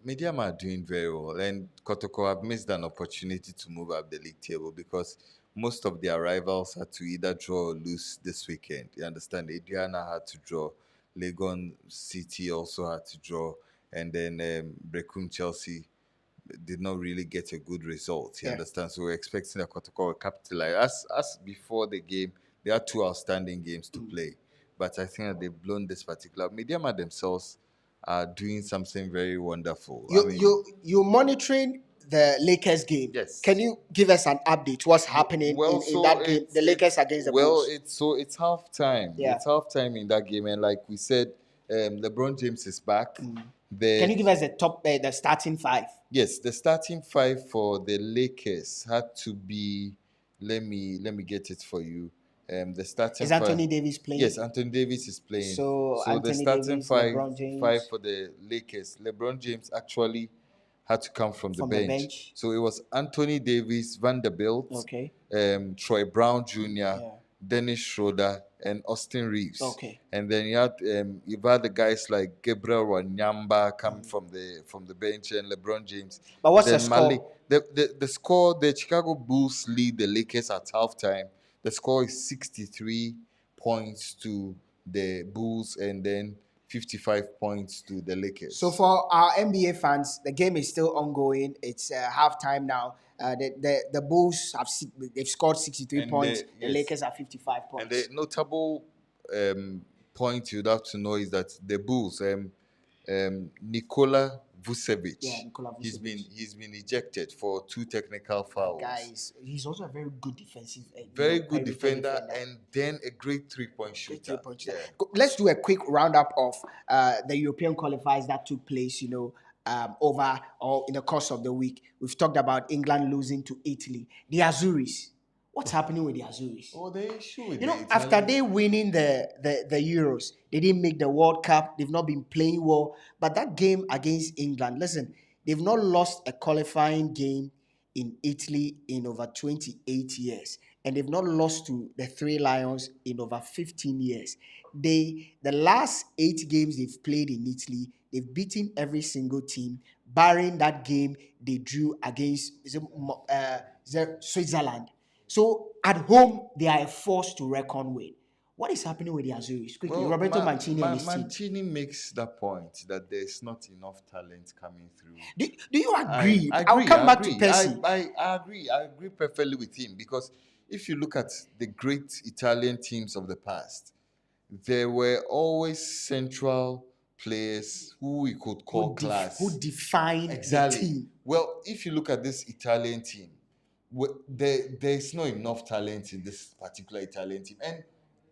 Mediama are doing very well, and Kotoko have missed an opportunity to move up the league table because most of their rivals had to either draw or lose this weekend. You understand? Adriana had to draw, Legon City also had to draw, and then Brecum Chelsea did not really get a good result. You understand? So we're expecting that Kotoko will capitalize. As before the game, they had 2 outstanding games to play, but I think that they've blown this particular. Mediama themselves are doing something very wonderful. You're monitoring the Lakers game. Yes. Can you give us an update? What's happening in that game? The Lakers against the Bulls. It's halftime. Yeah. It's halftime in that game, and like we said, LeBron James is back. Can you give us the starting 5? Yes, the starting 5 for the Lakers had to be. Let me get it for you. The starting Is Anthony Davis playing? Yes, Anthony Davis is playing. So the Anthony starting Davis, LeBron James. 5 for the Lakers. LeBron James actually had to come from the bench. So it was Anthony Davis, Vanderbilt, Okay. Troy Brown Jr., Dennis Schroeder, and Austin Reeves. Okay. And then you've had the guys like Gabriel Wanyamba coming from the bench, and LeBron James. But what's then the score? The score, the Chicago Bulls lead the Lakers at halftime. The score is 63 points to the Bulls, and then 55 points to the Lakers. So for our NBA fans, the game is still ongoing. It's halftime now. The Bulls they've scored 63 And points. The yes. Lakers are 55 points. And the notable point you'd have to know is that the Bulls, Nikola Vucevic, Nikola Vucevic. he's been ejected for 2 technical fouls. Guys, he's also a very good defensive, very good defender, and then a great 3-point shooter. Yeah. Let's do a quick roundup of the European qualifiers that took place, over or in the course of the week. We've talked about England losing to Italy. The Azuris. What's happening with the Azuris? Oh, they issue After they winning the Euros, they didn't make the World Cup. They've not been playing well. But that game against England, listen, they've not lost a qualifying game in Italy in over 28 years. And they've not lost to the Three Lions in over 15 years. The last 8 games they've played in Italy, they've beaten every single team, barring that game they drew against Switzerland. So at home, they are a force to reckon with. What is happening with the Azuris? Quickly, Well, Roberto Mancini and his team. Mancini makes that point that there's not enough talent coming through. Do you agree? I agree. I'll come back agree. to Percy. I agree. I agree perfectly with him, because if you look at the great Italian teams of the past, there were always central players who we could call class. Who define Exactly. the team. Well, if you look at this Italian team, there's not enough talent in this particular Italian team.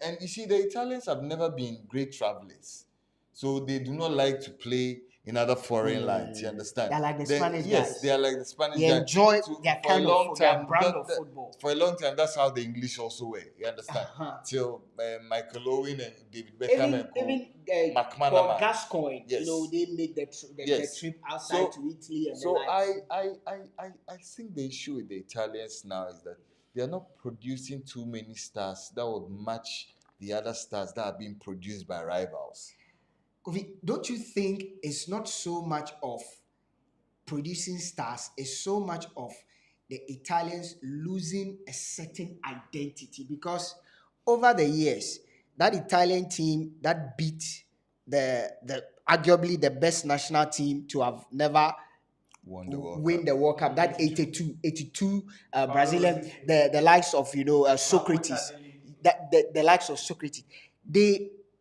And you see, the Italians have never been great travelers. So they do not like to play in other foreign lands, you understand? They're like the Spanish Yes, guys. they are like the Spanish They guys. enjoy their for a kind long of their time, brand of football. For a long time, that's how the English also were, you understand? Till Michael Owen and David Beckham and Even McManaman. Gascoigne, Yes. they made the trip outside to Italy and so the likes. I think the issue with the Italians now is that they are not producing too many stars that would match the other stars that are being produced by rivals. Kofi, don't you think it's not so much of producing stars, it's so much of the Italians losing a certain identity? Because over the years, that Italian team that beat the arguably the best national team to have never win the World Cup, that 82 Brazilian, the likes of Socrates, the likes of Socrates,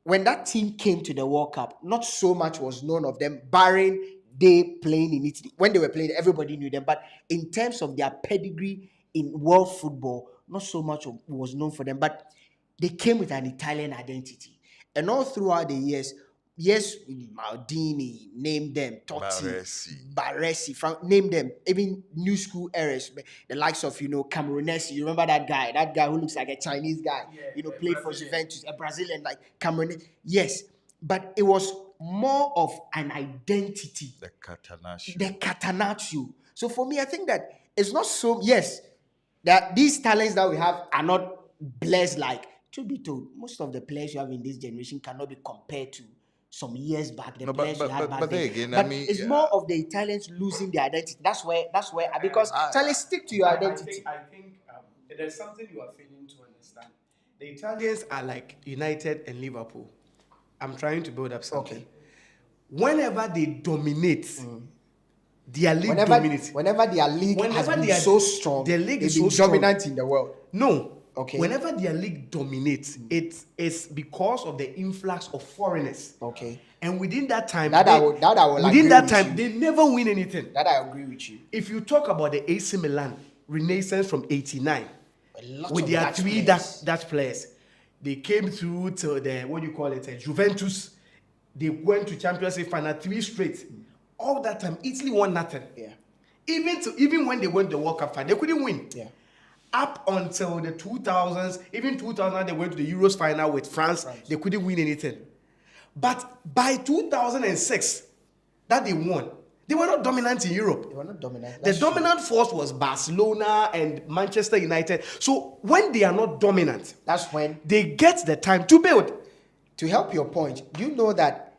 when that team came to the World Cup, not so much was known of them, barring they playing in Italy. When they were playing, everybody knew them. But in terms of their pedigree in world football, not so much was known for them. But they came with an Italian identity. And all throughout the years, yes, Maldini, name them, Totti, Baresi, name them, even new school eras, the likes of, Camoranesi. You remember that guy who looks like a Chinese guy, played for Juventus, a Brazilian, like Camoranesi. Yes, but it was more of an identity. The Catenaccio. So for me, I think that it's not so, yes, that these talents that we have are not blessed like, to be told, most of the players you have in this generation cannot be compared to some years back, players you had back then. Again, but it's more of the Italians losing their identity. That's where because Charlie, stick to your identity. I think there's something you are failing to understand. The Italians are like United and Liverpool. I'm trying to build up something. Okay. Whenever they dominate, their league dominates. Whenever their league has been so strong, their league is so dominant in the world. No. Okay. Whenever their league dominates, it's because of the influx of foreigners. Okay. And within that time, they never win anything. That I agree with you. If you talk about the AC Milan Renaissance from '89, with their 3 Dutch players, they came through to the Juventus. They went to Champions League final 3 straight. All that time, Italy won nothing. Yeah. Even when they went to the World Cup final, they couldn't win. Yeah. Up until the 2000s, even 2000, they went to the Euros final with France. They couldn't win anything. But by 2006, that they won They were not dominant in Europe. They were not dominant. The That's true. dominant force was Barcelona and Manchester United. So when they are not dominant, That's when, they get the time to build. to help your point, you know that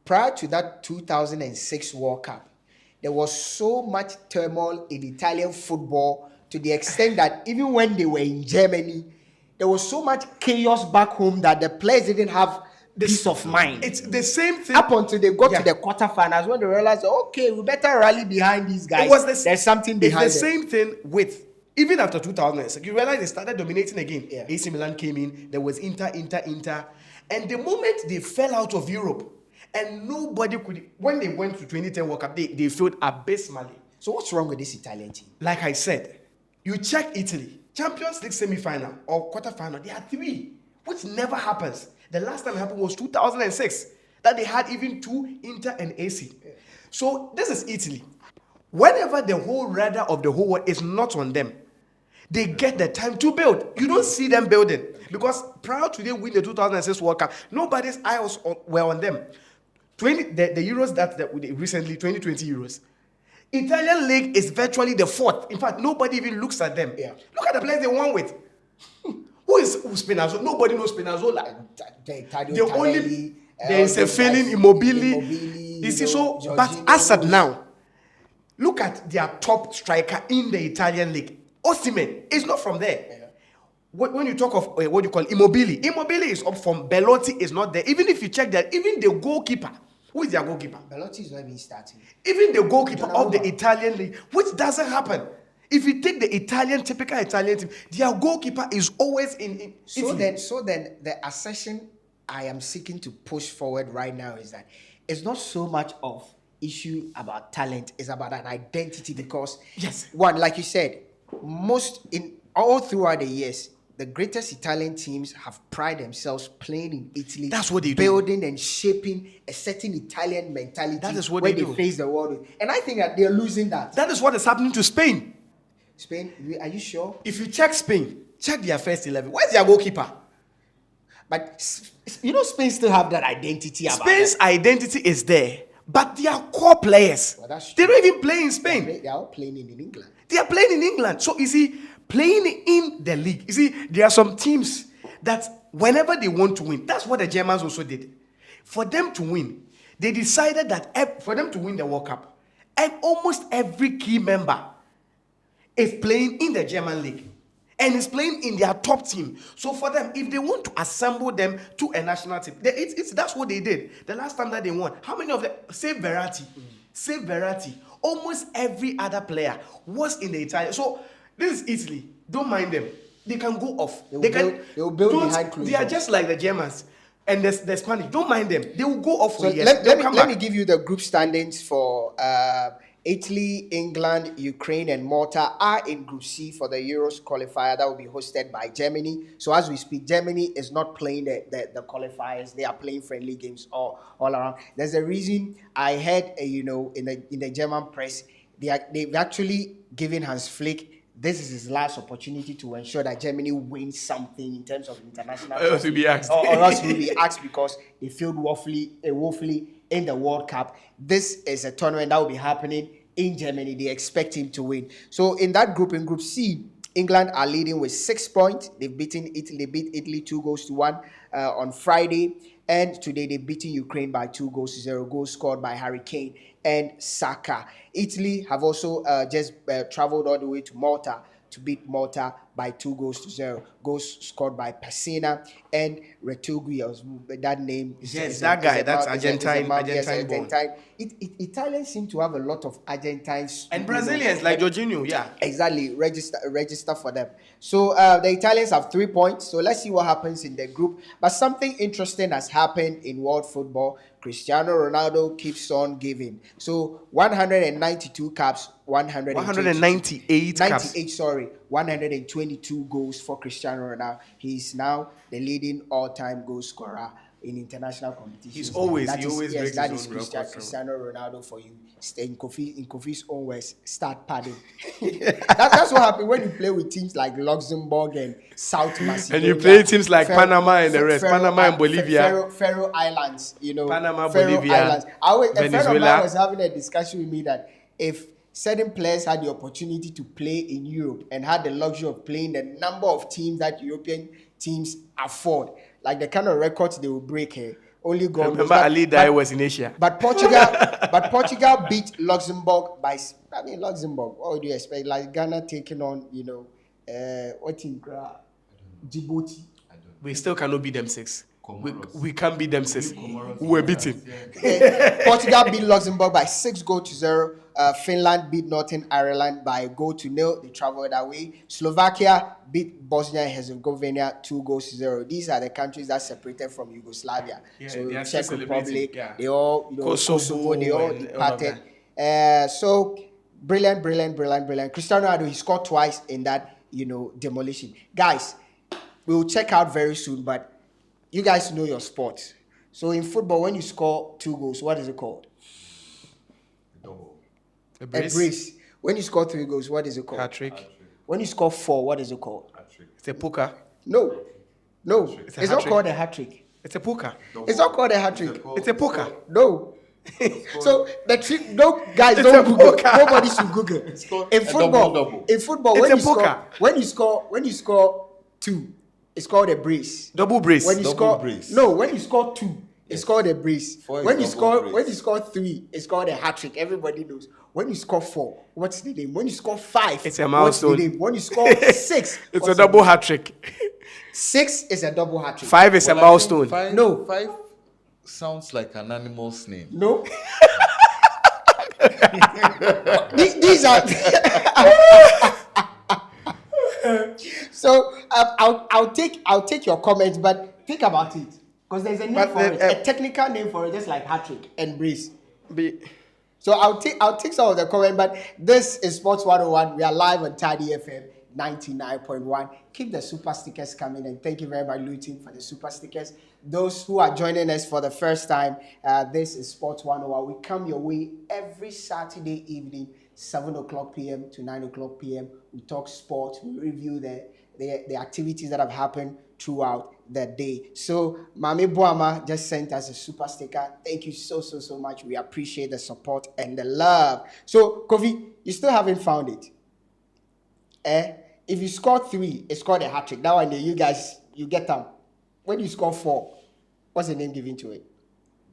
prior to that 2006 World Cup, there was so much turmoil in Italian football to the extent that even when they were in Germany, there was so much chaos back home that the players didn't have peace of mind. It's the same thing. Up until they got Yeah. to the quarterfinals, when they realized, okay, we better rally behind these guys. It was the, There's something behind It's the them. same thing with, even after 2006, you realize they started dominating again. Yeah. AC Milan came in, there was Inter. And the moment they fell out of Europe, and nobody could, when they went to 2010 World Cup, they failed abysmally. So what's wrong with this Italian team? Like I said, you check Italy, Champions League semi-final or quarter-final, they are 3, which never happens. The last time it happened was 2006, that they had even 2 Inter and AC. So this is Italy. Whenever the whole radar of the whole world is not on them, they get the time to build. You don't see them building because prior to they win the 2006 World Cup, nobody's eyes were on them. The Euros that we recently, 2020 Euros, Italian league is virtually the 4th. In fact, nobody even looks at them. Yeah. Look at the players they won with. Who is Spinazzola? Nobody knows Spinazzola. The only there is a feeling Immobile. You see, so but as at now, look at their top striker in the Italian league. Osimhen is not from there. Yeah. When you talk of what you call Immobile is up from Belotti is not there. Even if you check that, even the goalkeeper, who is their goalkeeper? Belotti is not even starting. Even the goalkeeper Donnarumma. of the Italian league, which doesn't happen. If you take the typical Italian team, their goalkeeper is always in So Italy. then the assertion I am seeking to push forward right now is that it's not so much of issue about talent, it's about an identity because Yes. one, like you said, most in all throughout the years, the greatest Italian teams have prided themselves playing in Italy. That's what they do. Building and shaping a certain Italian mentality. That is what where they do. face the world with. And I think that they're losing that. That is what is happening to Spain. Spain, are you sure? If you check Spain, check their first 11. Where's their goalkeeper? But Spain still have that identity about Spain's them. identity is there, but their core players, Well, that's they true. don't even play in Spain. They are all playing in England. They are playing in England. So, you see, playing in the league, you see, there are some teams that whenever they want to win, that's what the Germans also did. For them to win, they decided that for them to win the World Cup, and almost every key member is playing in the German league and is playing in their top team. So for them, if they want to assemble them to a national team, that's what they did. The last time that they won, how many of them? Save Verratti. Almost every other player was in the Italian. So this is Italy. Don't mind them. They can go off. They will build behind closed They are doors. just like the Germans and the Spanish. Don't mind them. They will go off So for years. let They'll me come let me back. give you the group standings for Italy, England, Ukraine, and Malta are in Group C for the Euros qualifier that will be hosted by Germany. So as we speak, Germany is not playing the qualifiers; they are playing friendly games all around. There's a reason I heard, in the German press, they've actually given Hans Flick. This is his last opportunity to ensure that Germany wins something in terms of international. Or else he'll be axed. Or else he'll be axed because they failed woefully in the World Cup. This is a tournament that will be happening in Germany. They expect him to win. So in that group, in Group C, England are leading with 6 points. They've beaten Italy. They beat Italy 2-1 on Friday. And today they've beaten Ukraine by 2-0. Goals scored by Harry Kane and Saka. Italy have also just traveled all the way to Malta to beat Malta by 2-0. Goals scored by Pessina and Retugios. That name is Yes, that guy. That's Argentine born. Argentine. Italians seem to have a lot of Argentines And Brazilians like Jorginho, yeah. exactly register for them. So the Italians have 3 points. So let's see what happens in the group. But something interesting has happened in world football. Cristiano Ronaldo keeps on giving. So 192 caps, 198 caps. 122 goals for Cristiano Ronaldo. He is now the leading all-time goal scorer in international competitions. He always yes, breaks that his is own record. Cristiano Ronaldo for you. Stay in Kofi's own words, start padding. That's what happened when you play with teams like Luxembourg and South Macedonia. And you play teams like Panama and the rest, Panama and Bolivia. Faroe Islands, Panama, Faroe Bolivia, Islands. A friend of Venezuela. mine was having a discussion with me that if certain players had the opportunity to play in Europe and had the luxury of playing the number of teams that European teams afford, like the kind of records they will break here. Only God knows. Remember, Ali Dai was in Asia. But Portugal beat Luxembourg by. I mean, Luxembourg. What do you expect? Like Ghana taking on, what team? Djibouti. We still cannot beat them 6. We can't beat them 6. We were beaten. Portugal beat Luxembourg by 6-0. Finland beat Northern Ireland by 1-0. They traveled away. Slovakia beat Bosnia and Herzegovina 2-0. These are the countries that separated from Yugoslavia. So Czech Republic, they all, Kosovo, they all departed. So brilliant. Cristiano Ronaldo, he scored twice in that, demolition. Guys, we'll check out very soon, but you guys know your sport. So in football, when you score 2 goals, what is it called? A brace. When you score 3 goals, what is it called? Hat-trick. When you score 4, what is it called? It's a poker. No. It's not called a hat-trick. It's a poker. It's not called a hat-trick. It's a poker. No. So the trick, no, guys, It's don't a Google. poker. Nobody should Google. In football, It's when you score 2, it's called a brace. Double brace. When you when you score 2, it's called a brace. When you score 3, it's called a hat trick. Everybody knows. When you score 4, what's the name? When you score 5, it's a milestone. What's the name? When you score 6, it's a double hat trick. 6 is a double hat trick. 5 is a milestone. 5 sounds like an animal's name. No. These are. So I'll take your comments, but think about it, because there's a name for it, a technical name for it, just like hat trick and brace. So I'll take some of the comments, but this is Sports 101. We are live on Tidy FM 99.1. Keep the super stickers coming, and thank you very much, Lutin, for the super stickers. Those who are joining us for the first time, this is Sports 101. We come your way every Saturday evening, 7 o'clock p.m. to 9 o'clock p.m. We talk sports, we review the activities that have happened throughout the day. So Mami Boama just sent us a super sticker. Thank you so much. We appreciate the support and the love. So Kofi, you still haven't found it. If you score 3, it's called a hat trick. That one, you guys, you get them. When you score 4, what's the name given to it?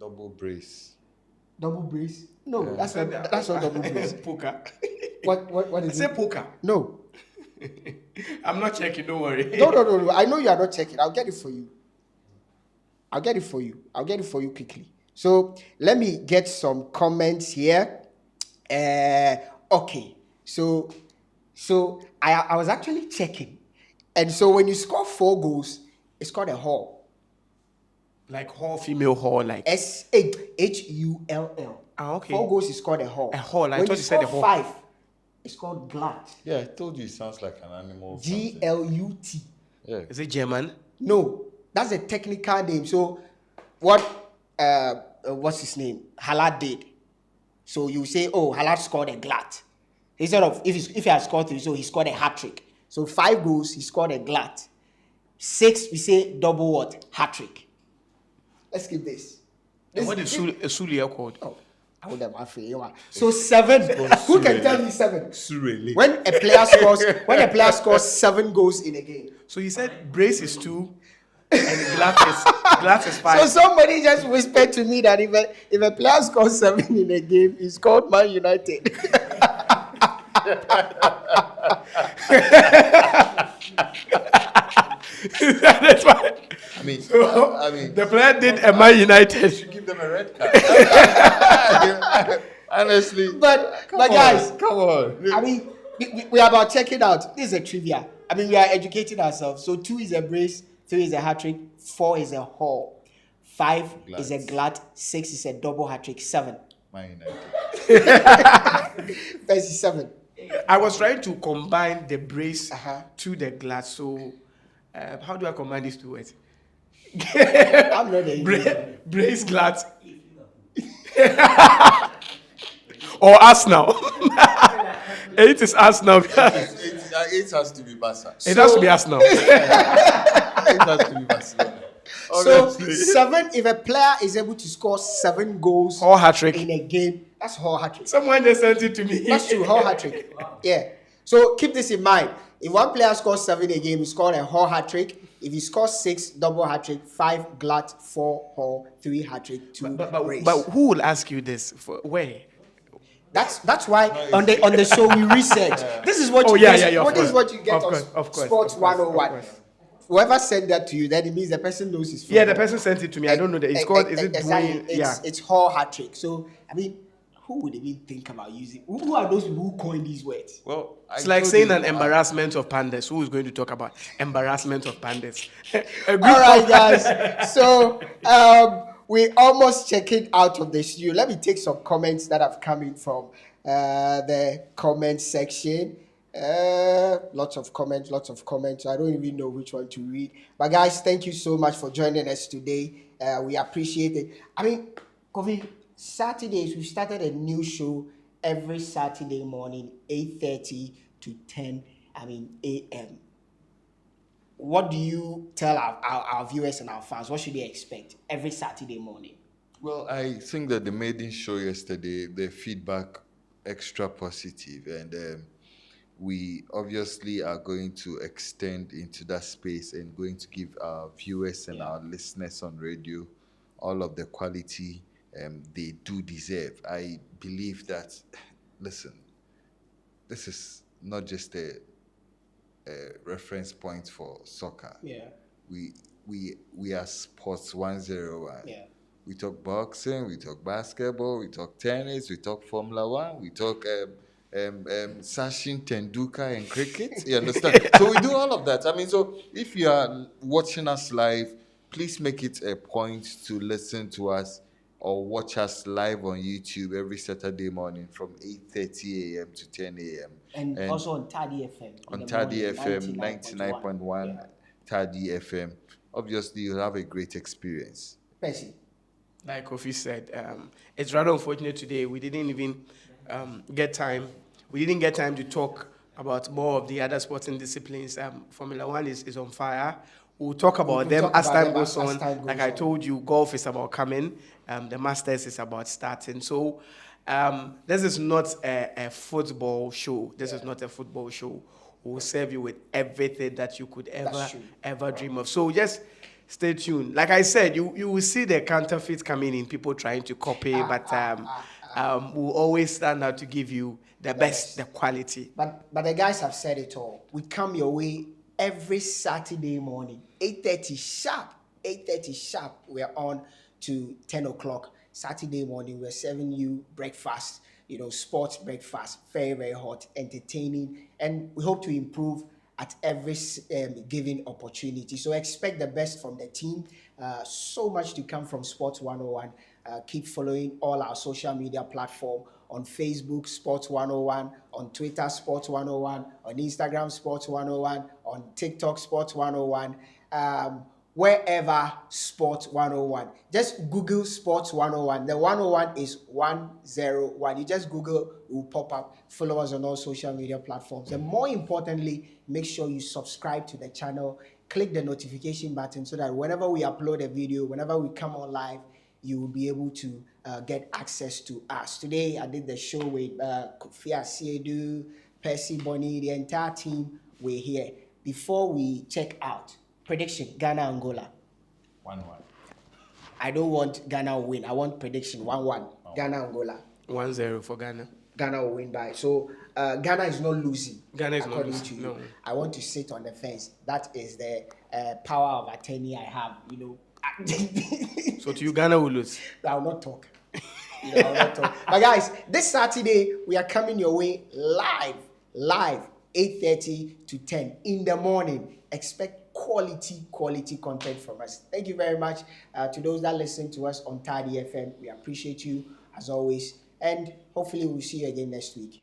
Double brace. Double brace? No, that's not double brace. Poker. What is it? Say poker. No. I'm not checking, don't worry. No. I know you are not checking. I'll get it for you. I'll get it for you quickly. So let me get some comments here. Okay. So I was actually checking. And so when you score 4 goals, it's called a haul. Like haul, female haul, like Hull. Ah, okay. 4 goals is called a haul. A haul. I When thought you said a haul. 5, it's called glut. Yeah, I told you it sounds like an animal. GLUT. Yeah. Is it German? No, that's a technical name. So what what's his name? Halat did. So you say, oh, Halat scored a glut. Instead of if he had scored 3, so he scored a hat trick. So 5 goals, he scored a glut. 6, we say double what? Hat trick. Let's skip this. What is Sulia called? Oh, I would have afraid. So 7. Who can tell me 7? Surely. When a player scores 7 goals in a game. So he said brace is 2 and glut is 5. So somebody just whispered to me that if a player scores 7 in a game, he's called Man United. That's why. I mean, The player did a Man United. should give them a red card. Honestly. But guys, come on. I mean, we are about checking out. This is a trivia. I mean, we are educating ourselves. So 2 is a brace, 3 is a hat trick, 4 is a haul, 5 is a glut, 6 is a double hat trick, 7. Man United. 37. I was trying to combine the brace Uh-huh. to the glut. So how do I combine these 2 words? I'm not the English. Brace Glat. Or Arsenal. It is Arsenal. It has to be Barca. It has to be Arsenal. It has to be Barcelona. So Obviously. 7, if a player is able to score 7 goals Or hat-trick. in a game, that's whole hat trick. Someone just sent it to me. That's true, whole hat trick. Yeah. So keep this in mind. If one player scores 7 a game, he scored a whole hat trick. If he scores 6, double hat trick, 5 glut, 4 whole, 3 hat trick, 2 brace. But who will ask you this? For where? That's why on the show we research. This is what Oh, you yeah, get. yeah, of This is course. what you get Of on course, of course, Sports of course, 101. of course. Whoever sent that to you, then it means the person knows his football. Yeah, the person sent it to me. I don't know that. It's called, is it exactly. Dwayne? Yeah. It's whole hat trick. So, I mean, who would even think about using? Who are those people who coined these words? Well, It's like saying an embarrassment of pandas. Who is going to talk about embarrassment of pandas? All right, guys. So, we're almost checking out of the studio. Let me take some comments that have come in from the comment section. Lots of comments. I don't even know which one to read. But guys, thank you so much for joining us today. We appreciate it. I mean, Kofi, Saturdays we started a new show every Saturday morning, 8:30 to 10. a.m. What do you tell our viewers and our fans? What should they expect every Saturday morning? Well, I think that the maiden show yesterday, the feedback extra positive, and we obviously are going to extend into that space and going to give our viewers and our listeners on radio all of the quality they do deserve. I believe that, listen, this is not just a reference point for soccer. Yeah. We are Sports 101. Yeah. We talk boxing, we talk basketball, we talk tennis, we talk Formula One, we talk Sachin Tendulkar and cricket. You understand? So we do all of that. I mean, so if you are watching us live, please make it a point to listen to us or watch us live on YouTube every Saturday morning from 8:30 a.m. to 10 a.m. And also on Taddy FM. On Taddy FM 99.1 Yeah. Taddy FM. Obviously, you'll have a great experience. Percy. Like Kofi said, it's rather unfortunate today. We didn't even get time. We didn't get time to talk about more of the other sporting disciplines. Formula One is on fire. We'll talk about them as time goes on. Like I told you, golf is about coming. The Masters is about starting. So this is not a football show. This is not a football show. We'll serve you with everything that you could ever dream of. So just stay tuned. Like I said, you will see the counterfeit coming in, people trying to copy, but we'll always stand out to give you the best, the quality. But the guys have said it all. We come your way every Saturday morning, 8:30 sharp. 8:30 sharp. We're on to 10 o'clock. Saturday morning, we're serving you breakfast, sports breakfast, very, very hot, entertaining, and we hope to improve at every given opportunity. So expect the best from the team. So much to come from Sports 101. Keep following all our social media platform on Facebook, Sports 101, on Twitter, Sports 101, on Instagram, Sports 101, on TikTok, Sports 101, wherever Sports 101. Just Google Sports 101. The 101 is 101. You just Google, it will pop up. Follow us on all social media platforms. And more importantly, make sure you subscribe to the channel. Click the notification button so that whenever we upload a video, whenever we come on live, you will be able to get access to us. Today, I did the show with Kofi Asiedu, Percy Bonnie, the entire team. We're here. Before we check out, prediction, Ghana, Angola. 1-1. I don't want Ghana will win. I want prediction, 1-1. Oh. Ghana, Angola. 1-0 for Ghana. Ghana will win by. So Ghana is not losing. Ghana is not losing. To you. No. I want to sit on the fence. That is the power of attorney I have, So to you, Ghana will lose. I will not talk. I will not talk. But guys, this Saturday we are coming your way live, 8:30 to 10 in the morning. Expect quality content from us. Thank you very much to those that listen to us on Taddy FM. We appreciate you as always, and hopefully we'll see you again next week.